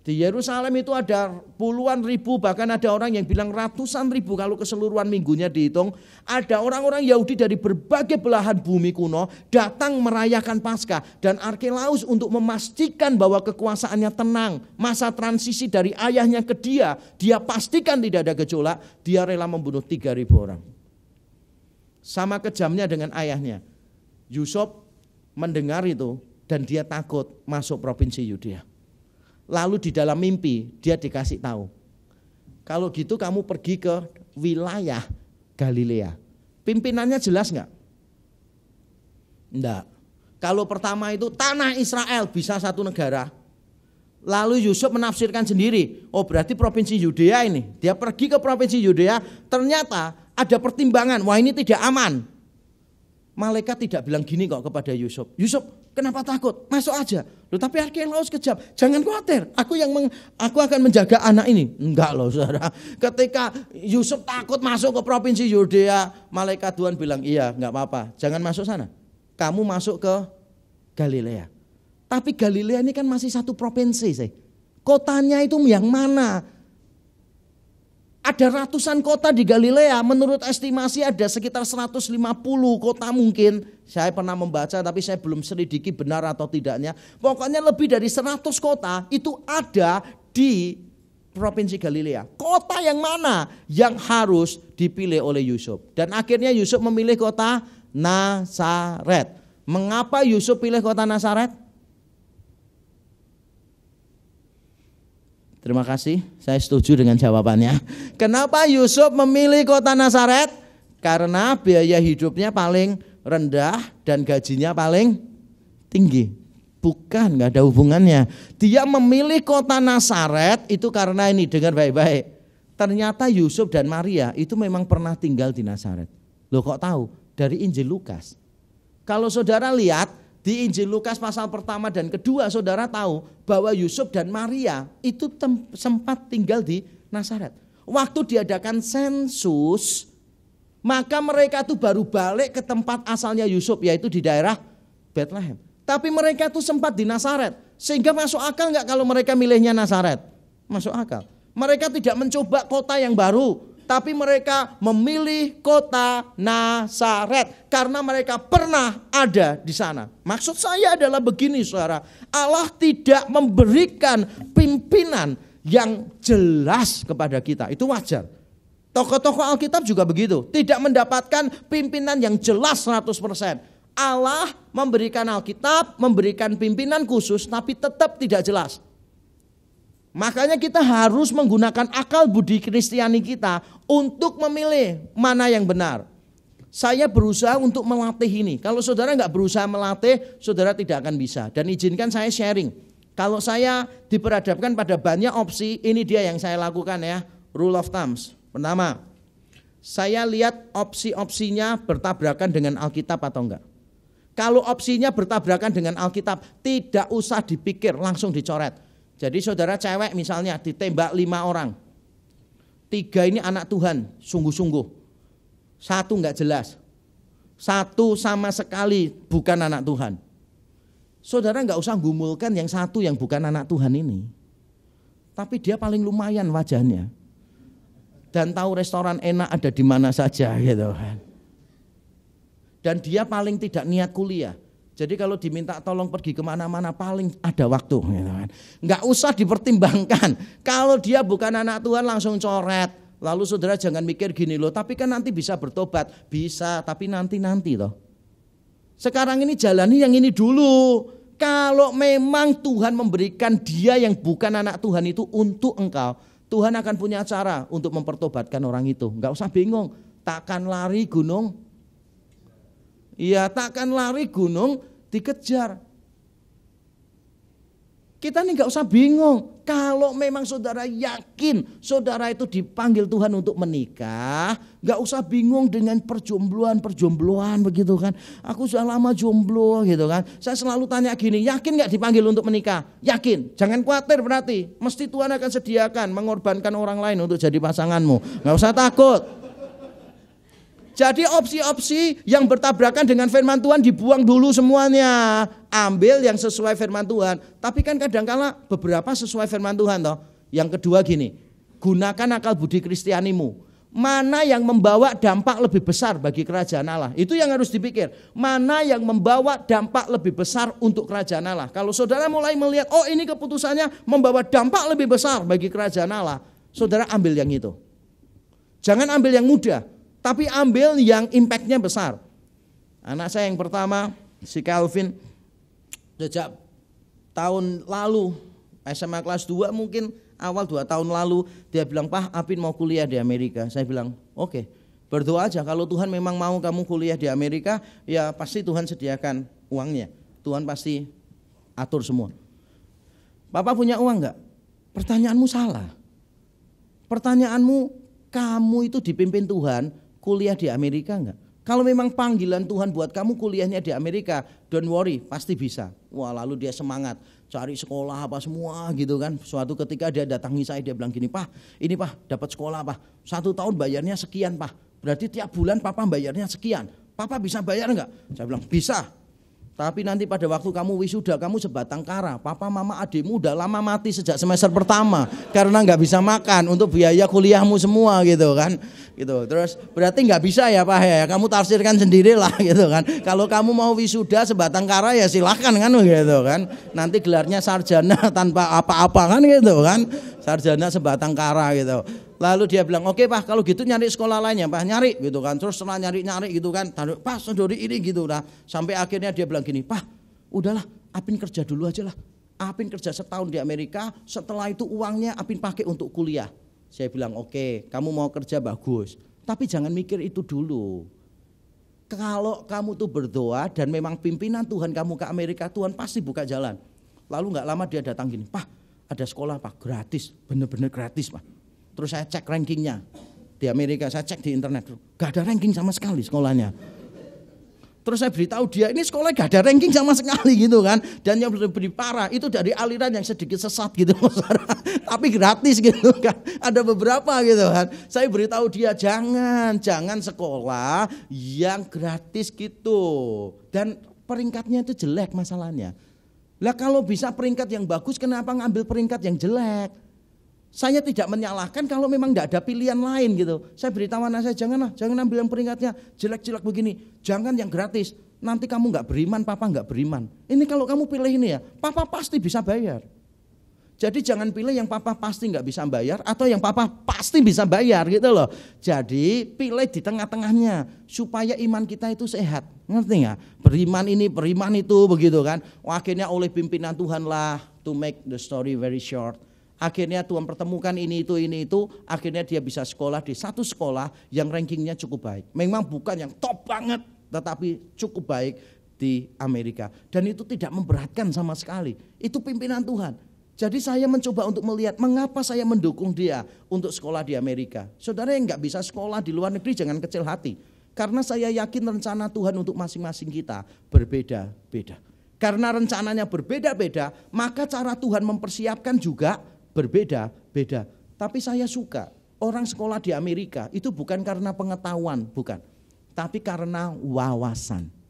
Speaker 1: Di Yerusalem itu ada puluhan ribu, bahkan ada orang yang bilang ratusan ribu kalau keseluruhan minggunya dihitung. Ada orang-orang Yahudi dari berbagai belahan bumi kuno datang merayakan Paskah. Dan Arkelaus untuk memastikan bahwa kekuasaannya tenang, masa transisi dari ayahnya ke dia pastikan tidak ada gejolak, dia rela membunuh 3.000 orang. Sama kejamnya dengan ayahnya. Yusuf mendengar itu dan dia takut masuk provinsi Yudea. Lalu di dalam mimpi dia dikasih tahu, kalau gitu kamu pergi ke wilayah Galilea. Pimpinannya jelas nggak? Enggak. Kalau pertama itu tanah Israel bisa satu negara. Lalu Yusuf menafsirkan sendiri, oh berarti provinsi Yudea ini. Dia pergi ke provinsi Yudea, ternyata ada pertimbangan, wah ini tidak aman. Malaikat tidak bilang gini kok kepada Yusuf, Yusuf kenapa takut? Masuk aja. Loh tapi Arkelaus kejam, jangan khawatir, aku akan menjaga anak ini. Enggak loh saudara, ketika Yusuf takut masuk ke provinsi Yudea, malaikat Tuhan bilang iya enggak apa-apa, jangan masuk sana. Kamu masuk ke Galilea. Tapi Galilea ini kan masih satu provinsi sih. Kotanya itu yang mana? Ada ratusan kota di Galilea, menurut estimasi ada sekitar 150 kota mungkin. Saya pernah membaca tapi saya belum selidiki benar atau tidaknya. Pokoknya lebih dari 100 kota itu ada di provinsi Galilea. Kota yang mana yang harus dipilih oleh Yusuf? Dan akhirnya Yusuf memilih kota Nazaret. Mengapa Yusuf pilih kota Nazaret? Terima kasih, saya setuju dengan jawabannya. Kenapa Yusuf memilih kota Nazaret? Karena biaya hidupnya paling rendah dan gajinya paling tinggi. Bukan, gak ada hubungannya. Dia memilih kota Nazaret itu karena ini, dengar baik-baik. Ternyata Yusuf dan Maria itu memang pernah tinggal di Nazaret. Loh kok tahu? Dari Injil Lukas. Kalau saudara lihat, di Injil Lukas pasal pertama dan kedua saudara tahu bahwa Yusuf dan Maria itu sempat tinggal di Nazaret. Waktu diadakan sensus, maka mereka itu baru balik ke tempat asalnya Yusuf, yaitu di daerah Bethlehem. Tapi mereka itu sempat di Nazaret, sehingga masuk akal nggak kalau mereka milihnya Nazaret? Masuk akal. Mereka tidak mencoba kota yang baru, tapi mereka memilih kota Nazaret karena mereka pernah ada di sana. Maksud saya adalah begini saudara, Allah tidak memberikan pimpinan yang jelas kepada kita, itu wajar. Tokoh-tokoh Alkitab juga begitu, tidak mendapatkan pimpinan yang jelas 100%. Allah memberikan Alkitab, memberikan pimpinan khusus tapi tetap tidak jelas. Makanya kita harus menggunakan akal budi Kristiani kita untuk memilih mana yang benar. Saya berusaha untuk melatih ini. Kalau saudara nggak berusaha melatih, saudara tidak akan bisa. Dan izinkan saya sharing. Kalau saya diperhadapkan pada banyak opsi, ini dia yang saya lakukan ya. Rule of thumbs. Pertama, saya lihat opsi-opsinya bertabrakan dengan Alkitab atau enggak. Kalau opsinya bertabrakan dengan Alkitab, tidak usah dipikir, langsung dicoret. Jadi saudara cewek misalnya ditembak 5 orang. 3 ini anak Tuhan, sungguh-sungguh. 1 enggak jelas. 1 sama sekali bukan anak Tuhan. Saudara enggak usah gumulkan yang 1 yang bukan anak Tuhan ini. Tapi dia paling lumayan wajahnya. Dan tahu restoran enak ada di mana saja gitu kan. Dan dia paling tidak niat kuliah. Jadi kalau diminta tolong pergi kemana-mana paling ada waktu. Nggak usah dipertimbangkan. Kalau dia bukan anak Tuhan langsung coret. Lalu saudara jangan mikir gini loh, tapi kan nanti bisa bertobat. Bisa, tapi nanti loh. Sekarang ini jalani yang ini dulu. Kalau memang Tuhan memberikan dia yang bukan anak Tuhan itu untuk engkau, Tuhan akan punya cara untuk mempertobatkan orang itu. Nggak usah bingung, takkan lari gunung. Iya, takkan lari gunung dikejar. Kita nih gak usah bingung. Kalau memang saudara yakin saudara itu dipanggil Tuhan untuk menikah, gak usah bingung dengan perjombloan begitu kan. Aku sudah lama jomblo gitu kan. Saya selalu tanya gini, yakin gak dipanggil untuk menikah? Yakin, jangan khawatir berarti. Mesti Tuhan akan sediakan mengorbankan orang lain untuk jadi pasanganmu. Gak usah takut. Jadi opsi-opsi yang bertabrakan dengan firman Tuhan dibuang dulu semuanya. Ambil yang sesuai firman Tuhan. Tapi kan kadang-kala beberapa sesuai firman Tuhan toh. Yang kedua gini, gunakan akal budi Kristianimu. Mana yang membawa dampak lebih besar bagi kerajaan Allah? Itu yang harus dipikir. Mana yang membawa dampak lebih besar untuk kerajaan Allah? Kalau saudara mulai melihat, oh ini keputusannya membawa dampak lebih besar bagi kerajaan Allah, saudara ambil yang itu. Jangan ambil yang mudah. Tapi ambil yang impactnya besar. Anak saya yang pertama, si Calvin, sejak tahun lalu SMA kelas 2 mungkin awal 2 tahun lalu dia bilang, "Pak, Apin mau kuliah di Amerika." Saya bilang, "Oke, berdoa aja kalau Tuhan memang mau kamu kuliah di Amerika, ya pasti Tuhan sediakan uangnya. Tuhan pasti atur semua." "Papa punya uang enggak?" Pertanyaanmu salah. Pertanyaanmu, kamu itu dipimpin Tuhan kuliah di Amerika enggak? Kalau memang panggilan Tuhan buat kamu kuliahnya di Amerika, don't worry, pasti bisa. Wah, lalu dia semangat, cari sekolah apa semua gitu kan. Suatu ketika dia datangi saya, dia bilang gini, "Pak, ini Pak, dapat sekolah Pak. 1 tahun bayarnya sekian Pak. Berarti tiap bulan Papa bayarnya sekian. Papa bisa bayar enggak?" Saya bilang, "Bisa. Tapi nanti pada waktu kamu wisuda, kamu sebatang kara. Papa, mama, adikmu udah lama mati sejak semester pertama karena nggak bisa makan untuk biaya kuliahmu semua gitu kan." Gitu. Terus berarti nggak bisa ya Pak ya. Kamu tafsirkan sendirilah gitu kan. Kalau kamu mau wisuda sebatang kara ya silahkan kan gitu kan. Nanti gelarnya sarjana tanpa apa-apa kan gitu kan. Sarjana sebatang kara gitu. Lalu dia bilang, "Oke Pak, kalau gitu nyari sekolah lainnya Pak." Nyari gitu kan. Terus setelah nyari gitu kan, "Pak, saudari ini gitu lah." Sampai akhirnya dia bilang gini, "Pak, udahlah, Apin kerja dulu aja lah. Apin kerja setahun di Amerika, setelah itu uangnya Apin pakai untuk kuliah." Saya bilang, "Oke, kamu mau kerja bagus, tapi jangan mikir itu dulu. Kalau kamu tuh berdoa dan memang pimpinan Tuhan kamu ke Amerika, Tuhan pasti buka jalan." Lalu gak lama dia datang gini, "Pak, ada sekolah Pak, gratis, bener-bener gratis Pak." Terus saya cek rankingnya di Amerika, saya cek di internet, gak ada ranking sama sekali sekolahnya. Terus saya beritahu dia, ini sekolah gak ada ranking sama sekali gitu kan. Dan yang lebih parah itu dari aliran yang sedikit sesat gitu, tapi gratis gitu kan. Ada beberapa gitu kan. Saya beritahu dia, jangan sekolah yang gratis gitu. Dan peringkatnya itu jelek masalahnya. Lah kalau bisa peringkat yang bagus, kenapa ngambil peringkat yang jelek? Saya tidak menyalahkan kalau memang tidak ada pilihan lain gitu. Saya beritahu anak saya, jangan ambil yang peringkatnya jelek-jelek begini. Jangan yang gratis. Nanti kamu nggak beriman, Papa nggak beriman. Ini kalau kamu pilih ini ya, Papa pasti bisa bayar. Jadi jangan pilih yang Papa pasti nggak bisa bayar atau yang Papa pasti bisa bayar gitu loh. Jadi pilih di tengah-tengahnya supaya iman kita itu sehat. Ngerti nggak? Beriman ini, beriman itu begitu kan. Akhirnya oleh pimpinan Tuhan lah, to make the story very short, akhirnya Tuhan pertemukan ini itu, akhirnya dia bisa sekolah di satu sekolah yang rankingnya cukup baik. Memang bukan yang top banget, tetapi cukup baik di Amerika. Dan itu tidak memberatkan sama sekali, itu pimpinan Tuhan. Jadi saya mencoba untuk melihat mengapa saya mendukung dia untuk sekolah di Amerika. Saudara yang gak bisa sekolah di luar negeri jangan kecil hati. Karena saya yakin rencana Tuhan untuk masing-masing kita berbeda-beda. Karena rencananya berbeda-beda, maka cara Tuhan mempersiapkan juga berbeda-beda. Tapi saya suka orang sekolah di Amerika itu bukan karena pengetahuan, bukan. Tapi karena wawasan.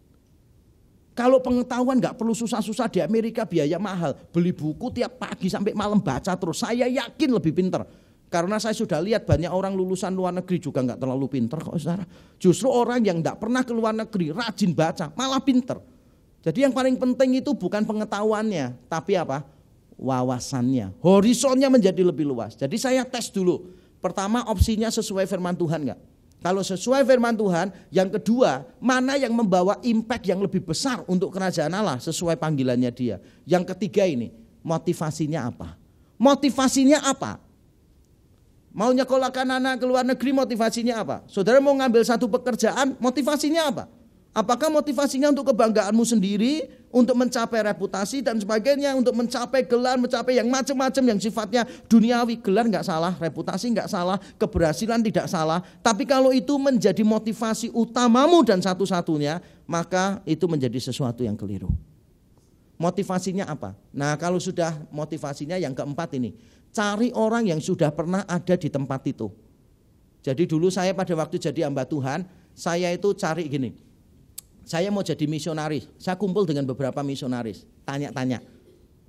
Speaker 1: Kalau pengetahuan gak perlu susah-susah di Amerika, biaya mahal. Beli buku tiap pagi sampai malam baca terus. Saya yakin lebih pintar. Karena saya sudah lihat banyak orang lulusan luar negeri juga gak terlalu pintar kok saudara. Justru orang yang gak pernah ke luar negeri rajin baca malah pintar. Jadi yang paling penting itu bukan pengetahuannya, tapi apa? Wawasannya, horizonnya menjadi lebih luas. Jadi saya tes dulu. Pertama, opsinya sesuai firman Tuhan enggak? Kalau sesuai firman Tuhan, yang kedua, mana yang membawa impact yang lebih besar untuk kerajaan Allah sesuai panggilannya dia. Yang ketiga ini, motivasinya apa? Motivasinya apa? Mau nyekolahkan anak ke luar negeri, motivasinya apa? Saudara mau ngambil satu pekerjaan, motivasinya apa? Apakah motivasinya untuk kebanggaanmu sendiri, untuk mencapai reputasi dan sebagainya, untuk mencapai gelar, mencapai yang macam-macam yang sifatnya duniawi. Gelar enggak salah, reputasi enggak salah, keberhasilan tidak salah. Tapi kalau itu menjadi motivasi utamamu dan satu-satunya, maka itu menjadi sesuatu yang keliru. Motivasinya apa? Nah, kalau sudah motivasinya yang keempat ini, cari orang yang sudah pernah ada di tempat itu. Jadi dulu saya pada waktu jadi hamba Tuhan, saya itu cari gini. Saya mau jadi misionaris, saya kumpul dengan beberapa misionaris, tanya-tanya.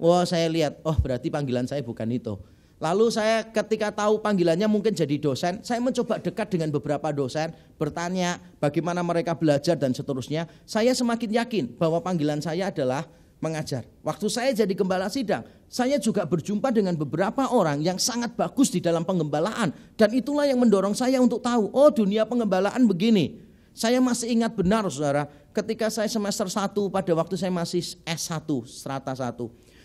Speaker 1: Wah, saya lihat, oh berarti panggilan saya bukan itu. Lalu saya ketika tahu panggilannya mungkin jadi dosen, saya mencoba dekat dengan beberapa dosen, bertanya bagaimana mereka belajar dan seterusnya. Saya semakin yakin bahwa panggilan saya adalah mengajar. Waktu saya jadi gembala sidang, saya juga berjumpa dengan beberapa orang yang sangat bagus di dalam penggembalaan. Dan itulah yang mendorong saya untuk tahu, oh dunia penggembalaan begini. Saya masih ingat benar saudara, ketika saya semester 1 pada waktu saya masih S1, strata 1.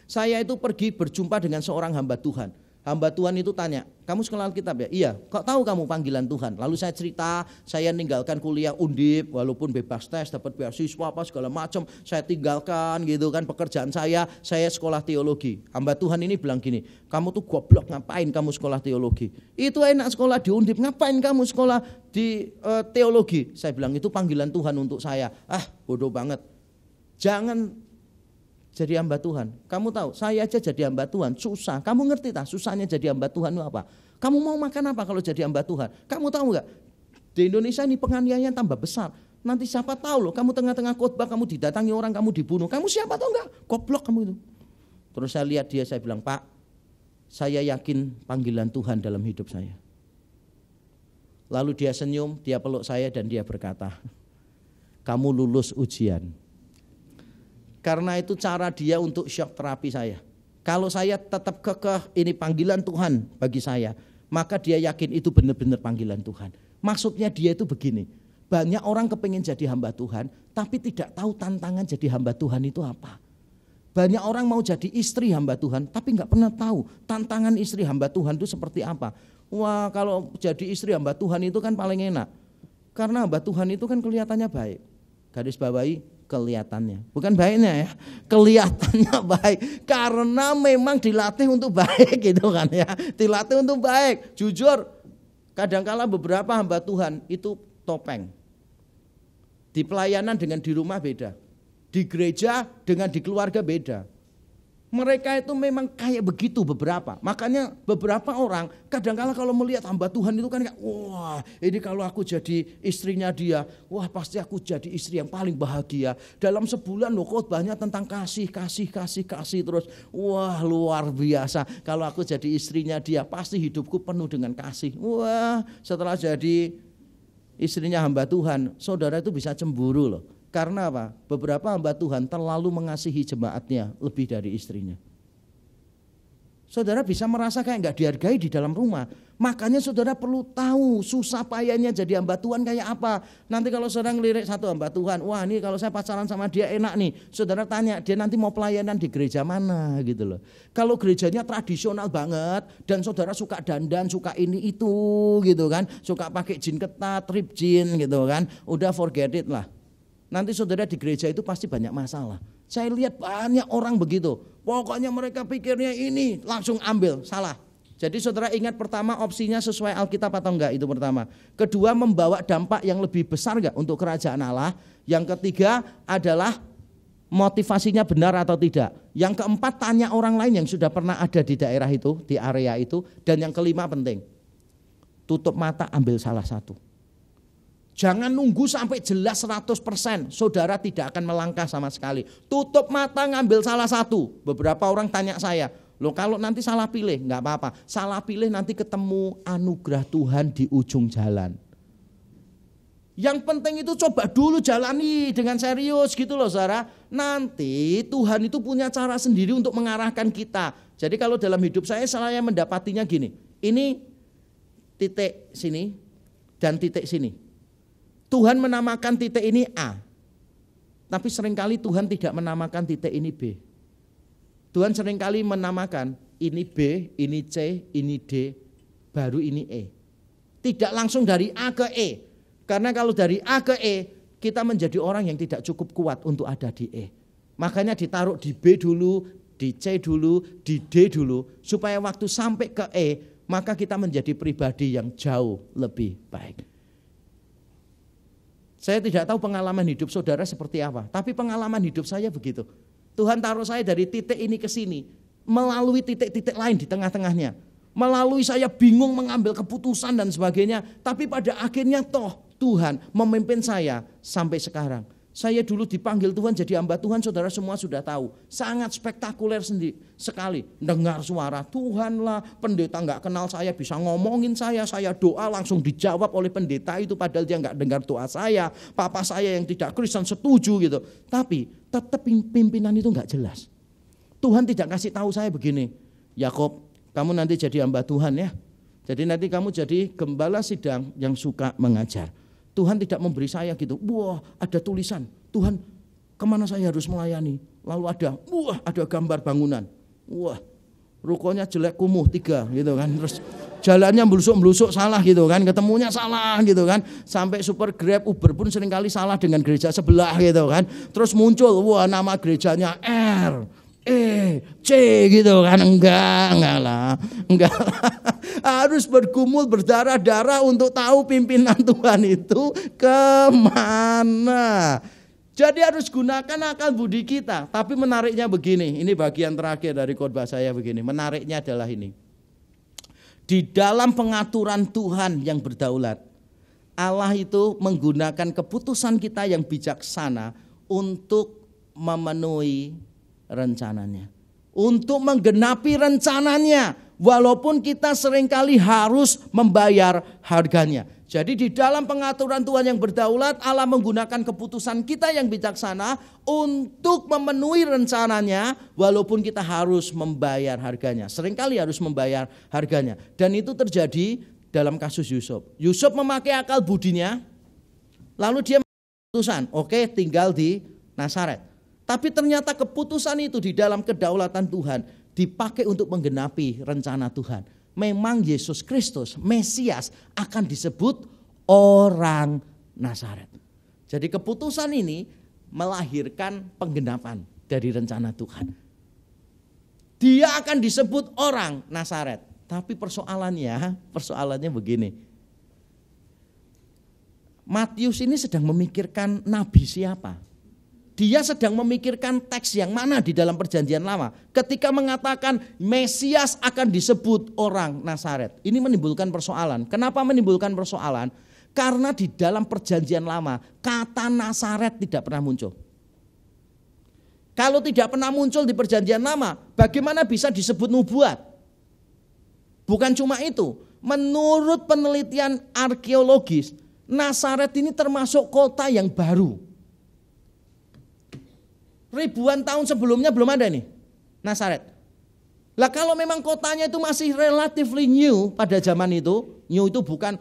Speaker 1: Saya itu pergi berjumpa dengan seorang hamba Tuhan. Hamba Tuhan itu tanya, kamu sekolah Alkitab ya? Iya, kok tahu kamu panggilan Tuhan? Lalu saya cerita, saya ninggalkan kuliah Undip, walaupun bebas tes, dapat beasiswa apa segala macam, saya tinggalkan gitu kan pekerjaan saya sekolah teologi. Hamba Tuhan ini bilang gini, kamu tuh goblok, ngapain kamu sekolah teologi? Itu enak sekolah di Undip, ngapain kamu sekolah di teologi? Saya bilang itu panggilan Tuhan untuk saya. Bodoh banget. Jangan jadi hamba Tuhan. Kamu tahu, saya aja jadi hamba Tuhan susah. Kamu ngerti tak susahnya jadi hamba Tuhan itu apa? Kamu mau makan apa kalau jadi hamba Tuhan? Kamu tahu enggak? Di Indonesia ini penganiayaan tambah besar. Nanti siapa tahu loh, kamu tengah-tengah khotbah kamu didatangi orang, kamu dibunuh. Kamu siapa tahu enggak? Goblok kamu itu. Terus saya lihat dia, saya bilang, "Pak, saya yakin panggilan Tuhan dalam hidup saya." Lalu dia senyum, dia peluk saya dan dia berkata, "Kamu lulus ujian." Karena itu cara dia untuk shock terapi saya. Kalau saya tetap kekeh ini panggilan Tuhan bagi saya, maka dia yakin itu benar-benar panggilan Tuhan. Maksudnya dia itu begini, banyak orang kepingin jadi hamba Tuhan, tapi tidak tahu tantangan jadi hamba Tuhan itu apa. Banyak orang mau jadi istri hamba Tuhan, tapi nggak pernah tahu tantangan istri hamba Tuhan itu seperti apa. Wah, kalau jadi istri hamba Tuhan itu kan paling enak. Karena hamba Tuhan itu kan kelihatannya baik. Garis bawahi, kelihatannya, bukan baiknya ya, kelihatannya baik karena memang dilatih untuk baik gitu kan ya, dilatih untuk baik. Jujur, kadangkala beberapa hamba Tuhan itu topeng. Di pelayanan dengan di rumah beda, di gereja dengan di keluarga beda. Mereka itu memang kayak begitu beberapa. Makanya beberapa orang kadang-kala kalau melihat hamba Tuhan itu kan kayak, wah ini kalau aku jadi istrinya dia, wah pasti aku jadi istri yang paling bahagia. Dalam sebulan loh khotbahnya tentang kasih terus. Wah luar biasa. Kalau aku jadi istrinya dia pasti hidupku penuh dengan kasih. Wah setelah jadi istrinya hamba Tuhan, saudara itu bisa cemburu loh. Karena apa? Beberapa hamba Tuhan terlalu mengasihi jemaatnya lebih dari istrinya. Saudara bisa merasa kayak gak dihargai di dalam rumah. Makanya saudara perlu tahu susah payahnya jadi hamba Tuhan kayak apa. Nanti kalau saudara ngelirik satu hamba Tuhan, wah ini kalau saya pacaran sama dia enak nih. Saudara tanya dia nanti mau pelayanan di gereja mana gitu loh. Kalau gerejanya tradisional banget dan saudara suka dandan, suka ini itu gitu kan. Suka pakai jin ketat, rib jin gitu kan. Udah forget it lah. Nanti saudara di gereja itu pasti banyak masalah. Saya lihat banyak orang begitu. Pokoknya mereka pikirnya ini langsung ambil, salah. Jadi saudara ingat pertama opsinya sesuai Alkitab atau enggak, itu pertama. Kedua membawa dampak yang lebih besar enggak untuk kerajaan Allah. Yang ketiga adalah motivasinya benar atau tidak. Yang keempat tanya orang lain yang sudah pernah ada di daerah itu, di area itu. Dan yang kelima penting, tutup mata ambil salah satu. Jangan nunggu sampai jelas 100%, saudara tidak akan melangkah sama sekali. Tutup mata ngambil salah satu. Beberapa orang tanya saya, loh kalau nanti salah pilih, enggak apa-apa. Salah pilih nanti ketemu anugerah Tuhan di ujung jalan. Yang penting itu coba dulu jalani dengan serius gitu loh saudara. Nanti Tuhan itu punya cara sendiri untuk mengarahkan kita. Jadi kalau dalam hidup saya mendapatinya gini, ini titik sini dan titik sini. Tuhan menamakan titik ini A, tapi seringkali Tuhan tidak menamakan titik ini B. Tuhan seringkali menamakan ini B, ini C, ini D, baru ini E. Tidak langsung dari A ke E, karena kalau dari A ke E, kita menjadi orang yang tidak cukup kuat untuk ada di E. Makanya ditaruh di B dulu, di C dulu, di D dulu, supaya waktu sampai ke E, maka kita menjadi pribadi yang jauh lebih baik. Saya tidak tahu pengalaman hidup saudara seperti apa, tapi pengalaman hidup saya begitu. Tuhan taruh saya dari titik ini ke sini, melalui titik-titik lain di tengah-tengahnya. Melalui saya bingung mengambil keputusan dan sebagainya, tapi pada akhirnya toh Tuhan memimpin saya sampai sekarang. Saya dulu dipanggil Tuhan jadi hamba Tuhan, saudara semua sudah tahu. Sangat spektakuler sekali. Dengar suara Tuhan lah, pendeta gak kenal saya bisa ngomongin saya doa langsung dijawab oleh pendeta itu padahal dia gak dengar doa saya. Papa saya yang tidak Kristen setuju gitu. Tapi tetap pimpinan itu gak jelas. Tuhan tidak kasih tahu saya begini, Yakob, kamu nanti jadi hamba Tuhan ya. Jadi nanti kamu jadi gembala sidang yang suka mengajar. Tuhan tidak memberi saya gitu, wah ada tulisan, Tuhan kemana saya harus melayani. Lalu ada gambar bangunan. Wah, rukonya jelek kumuh 3 gitu kan. Terus jalannya belusuk-belusuk salah gitu kan, ketemunya salah gitu kan. Sampai Super Grab, Uber pun seringkali salah dengan gereja sebelah gitu kan. Terus muncul, wah nama gerejanya R, E, C gitu kan. Enggak lah. Harus bergumul berdarah-darah untuk tahu pimpinan Tuhan itu kemana. Jadi harus gunakan akal budi kita. Tapi menariknya begini, ini bagian terakhir dari khotbah saya begini. Menariknya adalah ini. Di dalam pengaturan Tuhan yang berdaulat, Allah itu menggunakan keputusan kita yang bijaksana untuk memenuhi rencananya. Untuk menggenapi rencananya, walaupun kita seringkali harus membayar harganya. Jadi di dalam pengaturan Tuhan yang berdaulat, Allah menggunakan keputusan kita yang bijaksana untuk memenuhi rencananya, walaupun kita harus membayar harganya. Seringkali harus membayar harganya. Dan itu terjadi dalam kasus Yusuf. Yusuf memakai akal budinya, lalu dia keputusan, oke, tinggal di Nazaret. Tapi ternyata keputusan itu di dalam kedaulatan Tuhan dipakai untuk menggenapi rencana Tuhan. Memang Yesus Kristus, Mesias, akan disebut orang Nazaret. Jadi keputusan ini melahirkan penggenapan dari rencana Tuhan. Dia akan disebut orang Nazaret. Tapi persoalannya begini. Matius ini sedang memikirkan nabi siapa? Dia sedang memikirkan teks yang mana di dalam perjanjian lama. Ketika mengatakan Mesias akan disebut orang Nazaret. Ini menimbulkan persoalan. Kenapa menimbulkan persoalan? Karena di dalam perjanjian lama kata Nazaret tidak pernah muncul. Kalau tidak pernah muncul di perjanjian lama, bagaimana bisa disebut nubuat? Bukan cuma itu. Menurut penelitian arkeologis, Nazaret ini termasuk kota yang baru. Ribuan tahun sebelumnya belum ada nih Nazaret. Lah kalau memang kotanya itu masih relatively new pada zaman itu, new itu bukan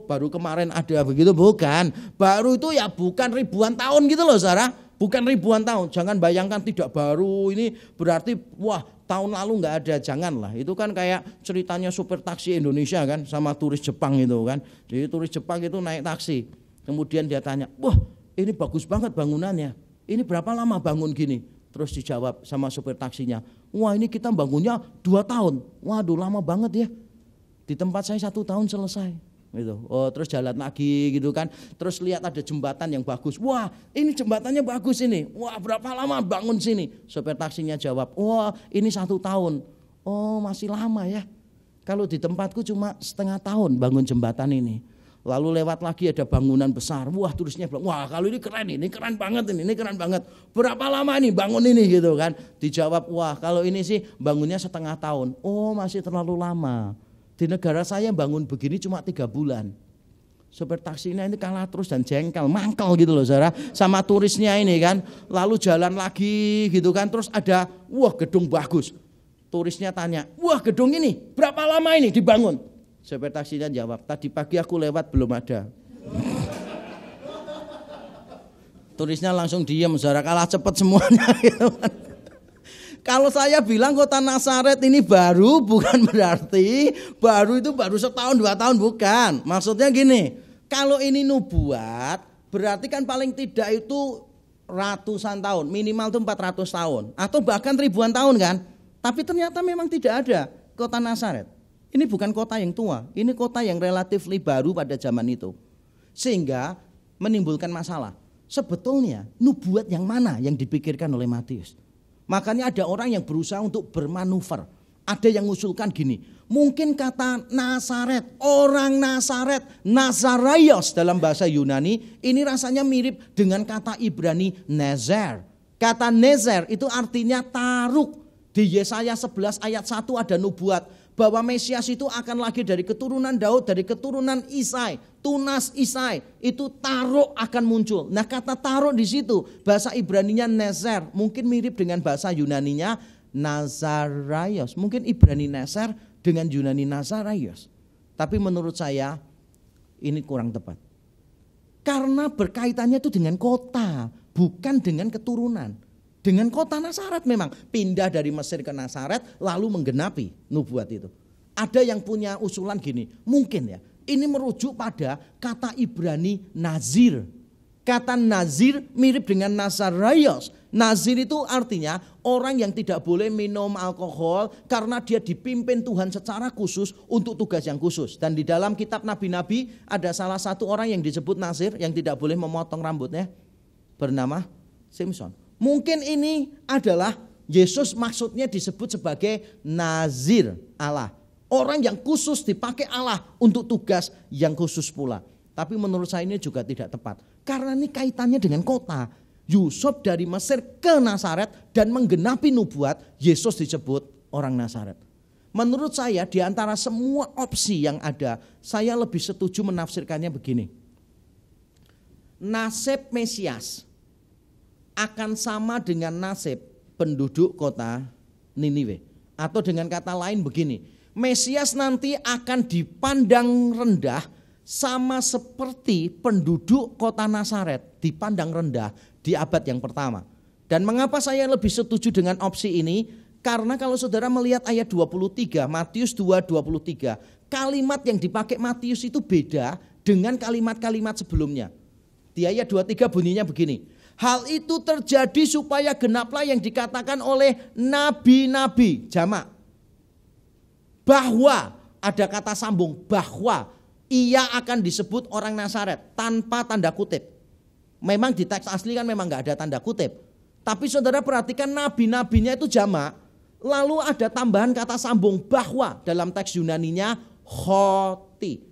Speaker 1: baru kemarin ada begitu, bukan. Baru itu ya bukan ribuan tahun gitu loh saudara, bukan ribuan tahun. Jangan bayangkan tidak baru ini berarti wah tahun lalu nggak ada, janganlah. Itu kan kayak ceritanya supir taksi Indonesia kan sama turis Jepang itu kan. Jadi turis Jepang itu naik taksi, kemudian dia tanya, wah ini bagus banget bangunannya. Ini berapa lama bangun gini? Terus dijawab sama supir taksinya, wah ini kita bangunnya 2 tahun. Waduh lama banget ya. Di tempat saya 1 tahun selesai. Gitu. Terus jalan lagi gitu kan. Terus lihat ada jembatan yang bagus. Wah ini jembatannya bagus ini. Wah berapa lama bangun sini? Supir taksinya jawab, wah ini 1 tahun. Oh masih lama ya. Kalau di tempatku cuma setengah tahun bangun jembatan ini. Lalu lewat lagi ada bangunan besar. Wah turisnya bilang, wah kalau ini keren banget ini keren banget. Berapa lama nih bangun ini gitu kan. Dijawab, wah kalau ini sih bangunnya setengah tahun. Oh masih terlalu lama. Di negara saya bangun begini cuma 3 bulan. Supir taksinya ini kalah terus dan jengkel, mangkel gitu loh saudara. Sama turisnya ini kan. Lalu jalan lagi gitu kan. Terus ada, wah gedung bagus. Turisnya tanya, wah gedung ini berapa lama ini dibangun? Supir taksinya jawab, tadi pagi aku lewat belum ada. Turisnya langsung diem, saudara, kalah cepet semuanya. Kalau saya bilang kota Nazaret ini baru, bukan berarti baru itu baru 1 tahun 2 tahun, bukan. Maksudnya gini, kalau ini nubuat, berarti kan paling tidak itu ratusan tahun, minimal itu 400 tahun, atau bahkan ribuan tahun kan. Tapi ternyata memang tidak ada kota Nazaret. Ini bukan kota yang tua, ini kota yang relatif baru pada zaman itu. Sehingga menimbulkan masalah. Sebetulnya nubuat yang mana yang dipikirkan oleh Matius? Makanya ada orang yang berusaha untuk bermanuver. Ada yang mengusulkan gini, mungkin kata Nazaret, orang Nazaret, Nazaraios dalam bahasa Yunani, ini rasanya mirip dengan kata Ibrani Nezer. Kata Nezer itu artinya taruk. Di Yesaya 11 ayat 1 ada nubuat bahwa Mesias itu akan lahir dari keturunan Daud, dari keturunan Isai, tunas Isai, itu taruk akan muncul. Nah kata taruk di situ bahasa Ibraninya Nezer, mungkin mirip dengan bahasa Yunaninya Nazaraios, mungkin Ibrani Nezer dengan Yunani Nazaraios. Tapi menurut saya ini kurang tepat. Karena berkaitannya itu dengan kota, bukan dengan keturunan. Dengan kota Nazaret memang. Pindah dari Mesir ke Nazaret lalu menggenapi nubuat itu. Ada yang punya usulan gini, mungkin ya. Ini merujuk pada kata Ibrani Nazir. Kata Nazir mirip dengan Nazaraios. Nazir itu artinya orang yang tidak boleh minum alkohol karena dia dipimpin Tuhan secara khusus untuk tugas yang khusus. Dan di dalam kitab Nabi-Nabi ada salah satu orang yang disebut Nazir yang tidak boleh memotong rambutnya, bernama Simson. Mungkin ini adalah Yesus maksudnya disebut sebagai Nazir Allah. Orang yang khusus dipakai Allah untuk tugas yang khusus pula. Tapi menurut saya ini juga tidak tepat. Karena ini kaitannya dengan kota. Yusuf dari Mesir ke Nazaret dan menggenapi nubuat, Yesus disebut orang Nazaret. Menurut saya di antara semua opsi yang ada, saya lebih setuju menafsirkannya begini. Nasib Mesias akan sama dengan nasib penduduk kota Niniwe. Atau dengan kata lain begini, Mesias nanti akan dipandang rendah sama seperti penduduk kota Nazaret dipandang rendah di abad yang pertama. Dan mengapa saya lebih setuju dengan opsi ini? Karena kalau saudara melihat ayat 23, Matius 2:23, kalimat yang dipakai Matius itu beda dengan kalimat-kalimat sebelumnya. Di ayat 23 bunyinya begini, hal itu terjadi supaya genaplah yang dikatakan oleh nabi-nabi, jamak. Bahwa, ada kata sambung, bahwa ia akan disebut orang Nazaret tanpa tanda kutip. Memang di teks asli kan memang gak ada tanda kutip. Tapi saudara perhatikan nabi-nabinya itu jamak. Lalu ada tambahan kata sambung bahwa dalam teks Yunaninya hoti.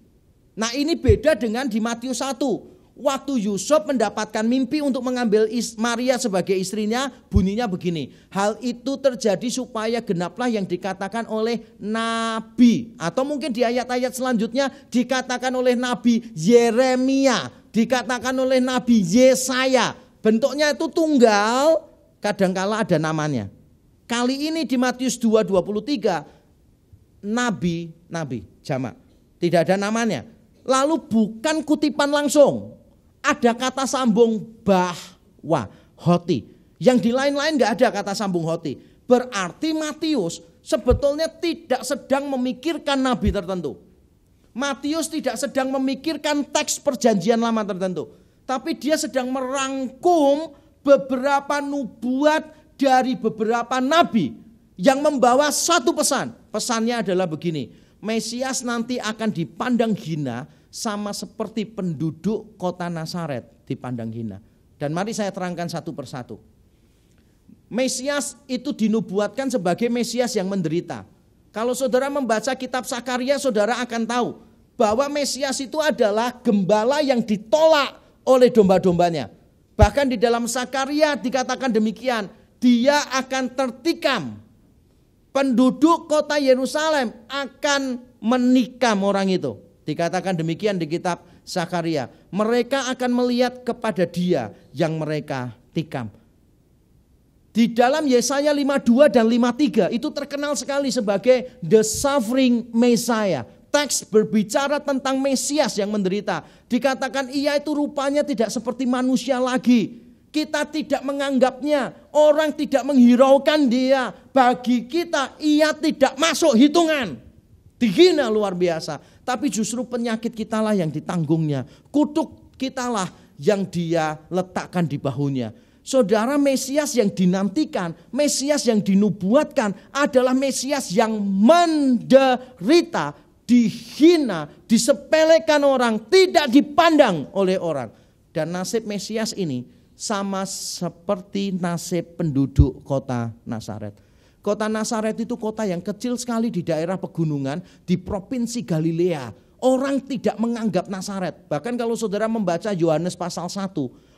Speaker 1: Nah ini beda dengan di Matius 1. Waktu Yusuf mendapatkan mimpi untuk mengambil Maria sebagai istrinya, bunyinya begini. Hal itu terjadi supaya genaplah yang dikatakan oleh nabi. Atau mungkin di ayat-ayat selanjutnya dikatakan oleh nabi Yeremia, dikatakan oleh nabi Yesaya. Bentuknya itu tunggal, kadangkala ada namanya. Kali ini di Matius 2:23, nabi, jamak. Tidak ada namanya. Lalu bukan kutipan langsung. Ada kata sambung bahwa, hoti. Yang di lain-lain gak ada kata sambung hoti. Berarti Matius sebetulnya tidak sedang memikirkan nabi tertentu. Matius tidak sedang memikirkan teks perjanjian lama tertentu. Tapi dia sedang merangkum beberapa nubuat dari beberapa nabi yang membawa satu pesan. Pesannya adalah begini, Mesias nanti akan dipandang hina sama seperti penduduk kota Nazaret dipandang hina. Dan mari saya terangkan satu persatu. Mesias itu dinubuatkan sebagai Mesias yang menderita. Kalau saudara membaca kitab Sakaria, saudara akan tahu bahwa Mesias itu adalah gembala yang ditolak oleh domba-dombanya. Bahkan di dalam Sakaria dikatakan demikian, dia akan tertikam. Penduduk kota Yerusalem akan menikam orang itu. Dikatakan demikian di kitab Sakaria. Mereka akan melihat kepada dia yang mereka tikam. Di dalam Yesaya 52 dan 53 itu terkenal sekali sebagai the suffering Messiah. Teks berbicara tentang Mesias yang menderita. Dikatakan ia itu rupanya tidak seperti manusia lagi. Kita tidak menganggapnya, orang tidak menghiraukan dia. Bagi kita ia tidak masuk hitungan. Dihina luar biasa. Tapi justru penyakit kitalah yang ditanggungnya. Kutuk kitalah yang dia letakkan di bahunya. Saudara, Mesias yang dinantikan, Mesias yang dinubuatkan adalah Mesias yang menderita, dihina, disepelekan orang, tidak dipandang oleh orang. Dan nasib Mesias ini sama seperti nasib penduduk kota Nazaret. Kota Nazaret itu kota yang kecil sekali di daerah pegunungan di provinsi Galilea. Orang tidak menganggap Nazaret. Bahkan kalau saudara membaca Yohanes pasal 1.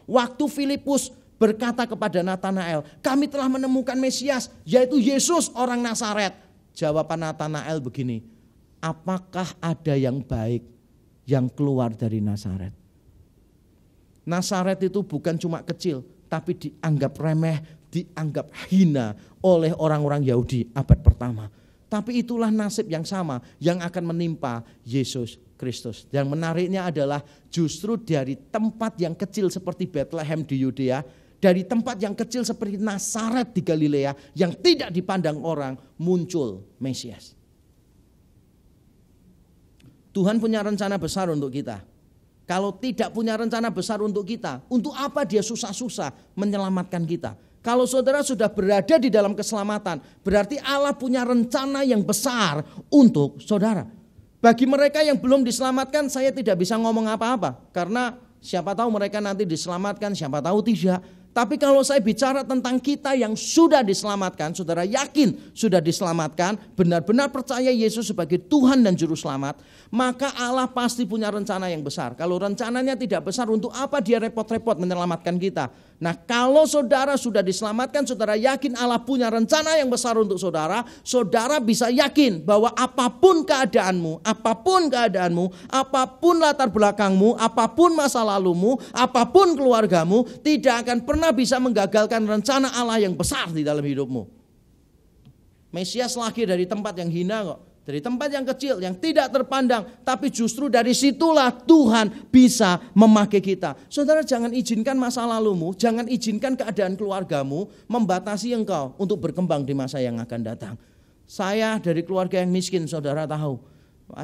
Speaker 1: Waktu Filipus berkata kepada Natanael, kami telah menemukan Mesias, yaitu Yesus orang Nazaret. Jawaban Natanael begini, apakah ada yang baik yang keluar dari Nazaret? Nazaret itu bukan cuma kecil, tapi dianggap remeh, dianggap hina oleh orang-orang Yahudi abad pertama. Tapi itulah nasib yang sama yang akan menimpa Yesus Kristus. Yang menariknya adalah justru dari tempat yang kecil seperti Bethlehem di Yudea, Dari tempat yang kecil seperti Nazaret di Galilea yang tidak dipandang orang, muncul Mesias. Tuhan punya rencana besar untuk kita. Kalau tidak punya rencana besar untuk kita, untuk apa dia susah-susah menyelamatkan kita? Kalau saudara sudah berada di dalam keselamatan, berarti Allah punya rencana yang besar untuk saudara. Bagi mereka yang belum diselamatkan, saya tidak bisa ngomong apa-apa. Karena siapa tahu mereka nanti diselamatkan, siapa tahu tidak. Tapi kalau saya bicara tentang kita yang sudah diselamatkan, saudara yakin sudah diselamatkan, benar-benar percaya Yesus sebagai Tuhan dan Juru Selamat, maka Allah pasti punya rencana yang besar. Kalau rencananya tidak besar, untuk apa dia repot-repot menyelamatkan kita? Nah, kalau saudara sudah diselamatkan, saudara yakin Allah punya rencana yang besar untuk saudara, saudara bisa yakin bahwa apapun keadaanmu, apapun latar belakangmu, apapun masa lalumu, apapun keluargamu, tidak akan pernah bisa menggagalkan rencana Allah yang besar di dalam hidupmu. Mesias lahir dari tempat yang hina kok. Dari tempat yang kecil, yang tidak terpandang. Tapi justru dari situlah Tuhan bisa memakai kita. Saudara, jangan izinkan masa lalumu, jangan izinkan keadaan keluargamu membatasi engkau untuk berkembang di masa yang akan datang. Saya dari keluarga yang miskin, saudara tahu.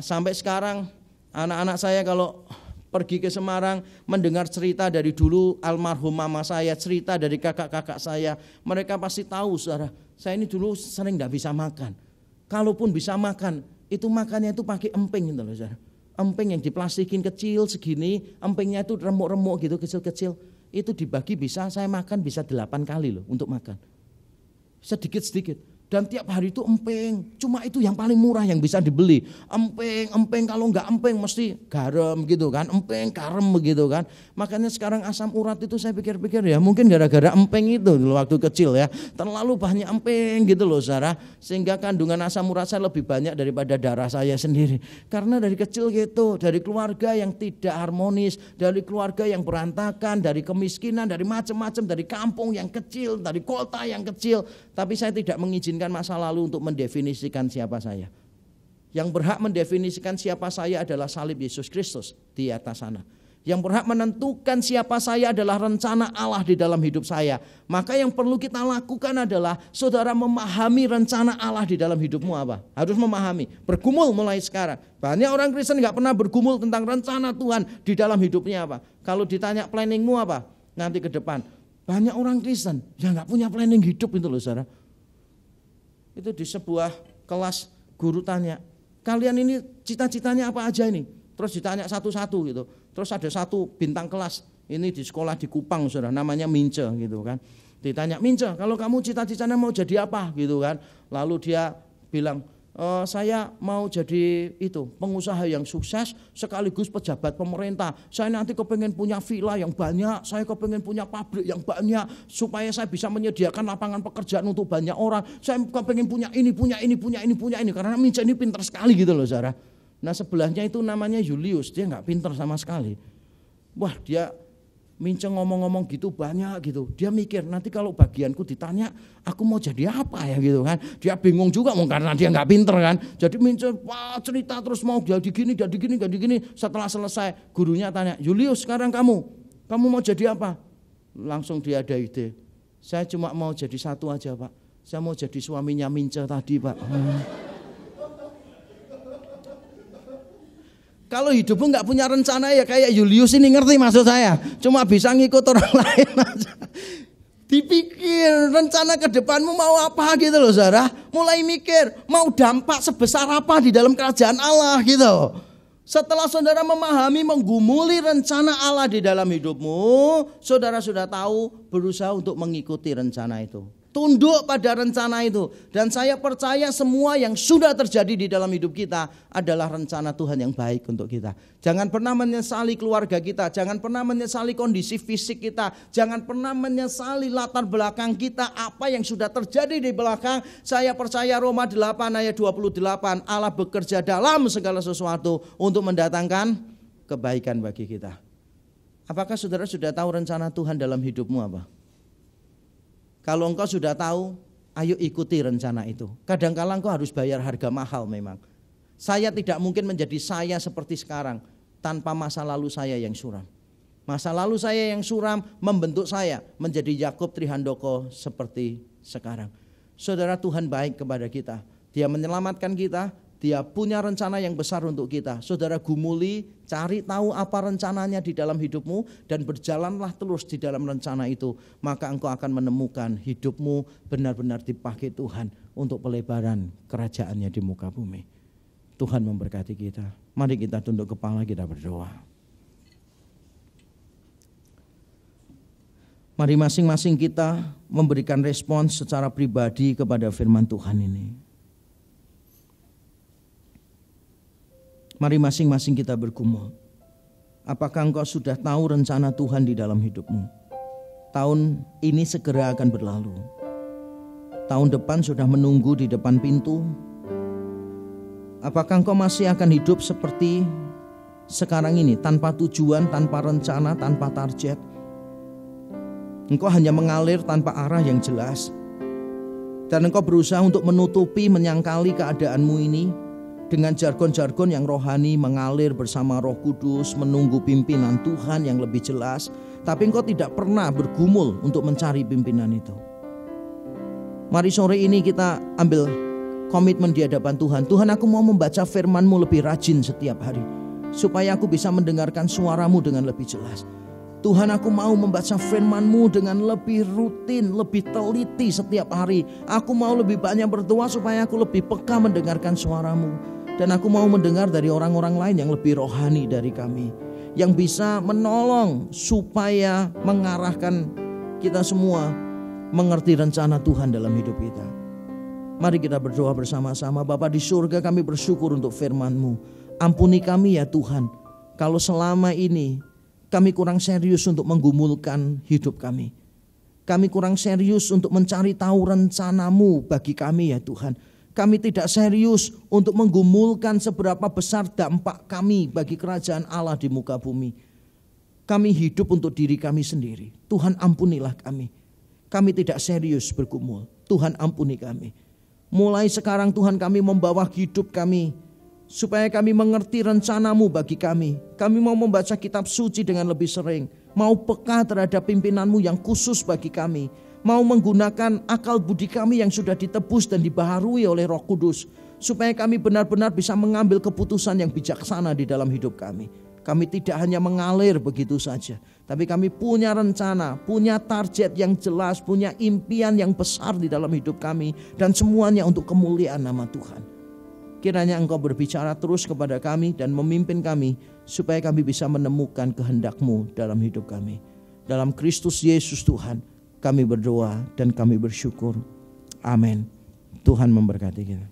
Speaker 1: Sampai sekarang anak-anak saya kalau pergi ke Semarang mendengar cerita dari dulu almarhum mama saya, cerita dari kakak-kakak saya, mereka pasti tahu, saudara, saya ini dulu sering gak bisa makan. Kalaupun bisa makan, itu makannya itu pakai emping gitu loh, saudara. Emping yang diplastikin kecil segini, empingnya itu remuk-remuk gitu, kecil-kecil. Itu dibagi bisa, saya makan bisa 8 kali loh untuk makan. Sedikit-sedikit. Dan tiap hari itu emping, cuma itu yang paling murah yang bisa dibeli. Emping, kalau enggak emping mesti garam gitu kan, emping, garam begitu kan. Makanya sekarang asam urat itu saya pikir-pikir ya mungkin gara-gara emping itu waktu kecil ya. Terlalu banyak emping gitu loh, saudara. Sehingga kandungan asam urat saya lebih banyak daripada darah saya sendiri. Karena dari kecil gitu, dari keluarga yang tidak harmonis, dari keluarga yang berantakan, dari kemiskinan, dari macam-macam, dari kampung yang kecil, dari kota yang kecil. Tapi saya tidak mengizinkan masa lalu untuk mendefinisikan siapa saya. Yang berhak mendefinisikan siapa saya adalah salib Yesus Kristus di atas sana. Yang berhak menentukan siapa saya adalah rencana Allah di dalam hidup saya. Maka yang perlu kita lakukan adalah saudara memahami rencana Allah di dalam hidupmu apa. Harus memahami, bergumul mulai sekarang. Banyak orang Kristen gak pernah bergumul tentang rencana Tuhan di dalam hidupnya apa. Kalau ditanya planningmu apa nanti ke depan, banyak orang Kristen yang gak punya planning hidup itu loh, saudara. Itu di sebuah kelas guru tanya, kalian ini cita-citanya apa aja ini? Terus ditanya satu-satu gitu. Terus ada satu bintang kelas, ini di sekolah di Kupang, saudara, namanya Mince gitu kan. Ditanya, Mince, kalau kamu cita-citanya mau jadi apa gitu kan. Lalu dia bilang, saya mau jadi itu pengusaha yang sukses sekaligus pejabat pemerintah. Saya nanti kepengen punya villa yang banyak, saya kepengen punya pabrik yang banyak supaya saya bisa menyediakan lapangan pekerjaan untuk banyak orang. Saya kepengen punya ini karena Mince ini pintar sekali gitu loh, saudara. Nah sebelahnya itu namanya Julius, dia nggak pintar sama sekali. Wah, dia Mince ngomong-ngomong gitu banyak gitu. Dia mikir nanti kalau bagianku ditanya aku mau jadi apa ya gitu kan. Dia bingung juga karena dia nggak pinter kan. Jadi Mince cerita terus mau jadi gini. Setelah selesai gurunya tanya, Julius sekarang kamu mau jadi apa? Langsung dia ada ide. Saya cuma mau jadi satu aja, Pak. Saya mau jadi suaminya Mince tadi, Pak. Kalau hidupmu nggak punya rencana ya kayak Julius ini, ngerti maksud saya? Cuma bisa ngikut orang lain aja. Dipikir rencana ke depanmu mau apa gitu loh, saudara. Mulai mikir mau dampak sebesar apa di dalam kerajaan Allah gitu. Setelah saudara memahami, menggumuli rencana Allah di dalam hidupmu, saudara sudah tahu berusaha untuk mengikuti rencana itu. Tunduk pada rencana itu. Dan saya percaya semua yang sudah terjadi di dalam hidup kita adalah rencana Tuhan yang baik untuk kita. Jangan pernah menyesali keluarga kita. Jangan pernah menyesali kondisi fisik kita. Jangan pernah menyesali latar belakang kita. Apa yang sudah terjadi di belakang. Saya percaya Roma 8 ayat 28. Allah bekerja dalam segala sesuatu untuk mendatangkan kebaikan bagi kita. Apakah saudara sudah tahu rencana Tuhan dalam hidupmu apa? Kalau engkau sudah tahu, ayo ikuti rencana itu. Kadang-kala engkau harus bayar harga mahal memang. Saya tidak mungkin menjadi saya seperti sekarang tanpa masa lalu saya yang suram. Masa lalu saya yang suram membentuk saya menjadi Yakub Trihandoko seperti sekarang. Saudara, Tuhan baik kepada kita. Dia menyelamatkan kita. Dia punya rencana yang besar untuk kita. Saudara, gumuli, cari tahu apa rencananya di dalam hidupmu dan berjalanlah terus di dalam rencana itu. Maka engkau akan menemukan hidupmu benar-benar dipakai Tuhan untuk pelebaran kerajaannya di muka bumi. Tuhan memberkati kita. Mari kita tunduk kepala, kita berdoa. Mari masing-masing kita memberikan respons secara pribadi kepada firman Tuhan ini. Mari masing-masing kita bergumul. Apakah engkau sudah tahu rencana Tuhan di dalam hidupmu? Tahun ini segera akan berlalu. Tahun depan sudah menunggu di depan pintu. Apakah engkau masih akan hidup seperti sekarang ini, tanpa tujuan, tanpa rencana, tanpa target? Engkau hanya mengalir tanpa arah yang jelas. Dan engkau berusaha untuk menutupi, menyangkali keadaanmu ini dengan jargon-jargon yang rohani, mengalir bersama Roh Kudus, menunggu pimpinan Tuhan yang lebih jelas. Tapi engkau tidak pernah bergumul untuk mencari pimpinan itu. Mari sore ini kita ambil komitmen di hadapan Tuhan. Tuhan, aku mau membaca firman-Mu lebih rajin setiap hari, supaya aku bisa mendengarkan suara-Mu dengan lebih jelas. Tuhan, aku mau membaca firman-Mu dengan lebih rutin, lebih teliti setiap hari. Aku mau lebih banyak berdoa supaya aku lebih peka mendengarkan suara-Mu. Dan aku mau mendengar dari orang-orang lain yang lebih rohani dari kami, yang bisa menolong supaya mengarahkan kita semua mengerti rencana Tuhan dalam hidup kita. Mari kita berdoa bersama-sama. Bapa di surga, kami bersyukur untuk firman-Mu. Ampuni kami ya Tuhan, kalau selama ini kami kurang serius untuk menggumulkan hidup kami. Kami kurang serius untuk mencari tahu rencana-Mu bagi kami ya Tuhan. Kami tidak serius untuk menggumulkan seberapa besar dampak kami bagi kerajaan Allah di muka bumi. Kami hidup untuk diri kami sendiri. Tuhan, ampunilah kami. Kami tidak serius bergumul. Tuhan, ampuni kami. Mulai sekarang Tuhan, kami membawa hidup kami supaya kami mengerti rencana-Mu bagi kami. Kami mau membaca kitab suci dengan lebih sering. Mau peka terhadap pimpinan-Mu yang khusus bagi kami. Mau menggunakan akal budi kami yang sudah ditebus dan dibaharui oleh Roh Kudus, supaya kami benar-benar bisa mengambil keputusan yang bijaksana di dalam hidup kami. Kami tidak hanya mengalir begitu saja, tapi kami punya rencana, punya target yang jelas, punya impian yang besar di dalam hidup kami, dan semuanya untuk kemuliaan nama Tuhan. Kiranya Engkau berbicara terus kepada kami dan memimpin kami, supaya kami bisa menemukan kehendak-Mu dalam hidup kami. Dalam Kristus Yesus Tuhan, kami berdoa dan kami bersyukur. Amin. Tuhan memberkati kita.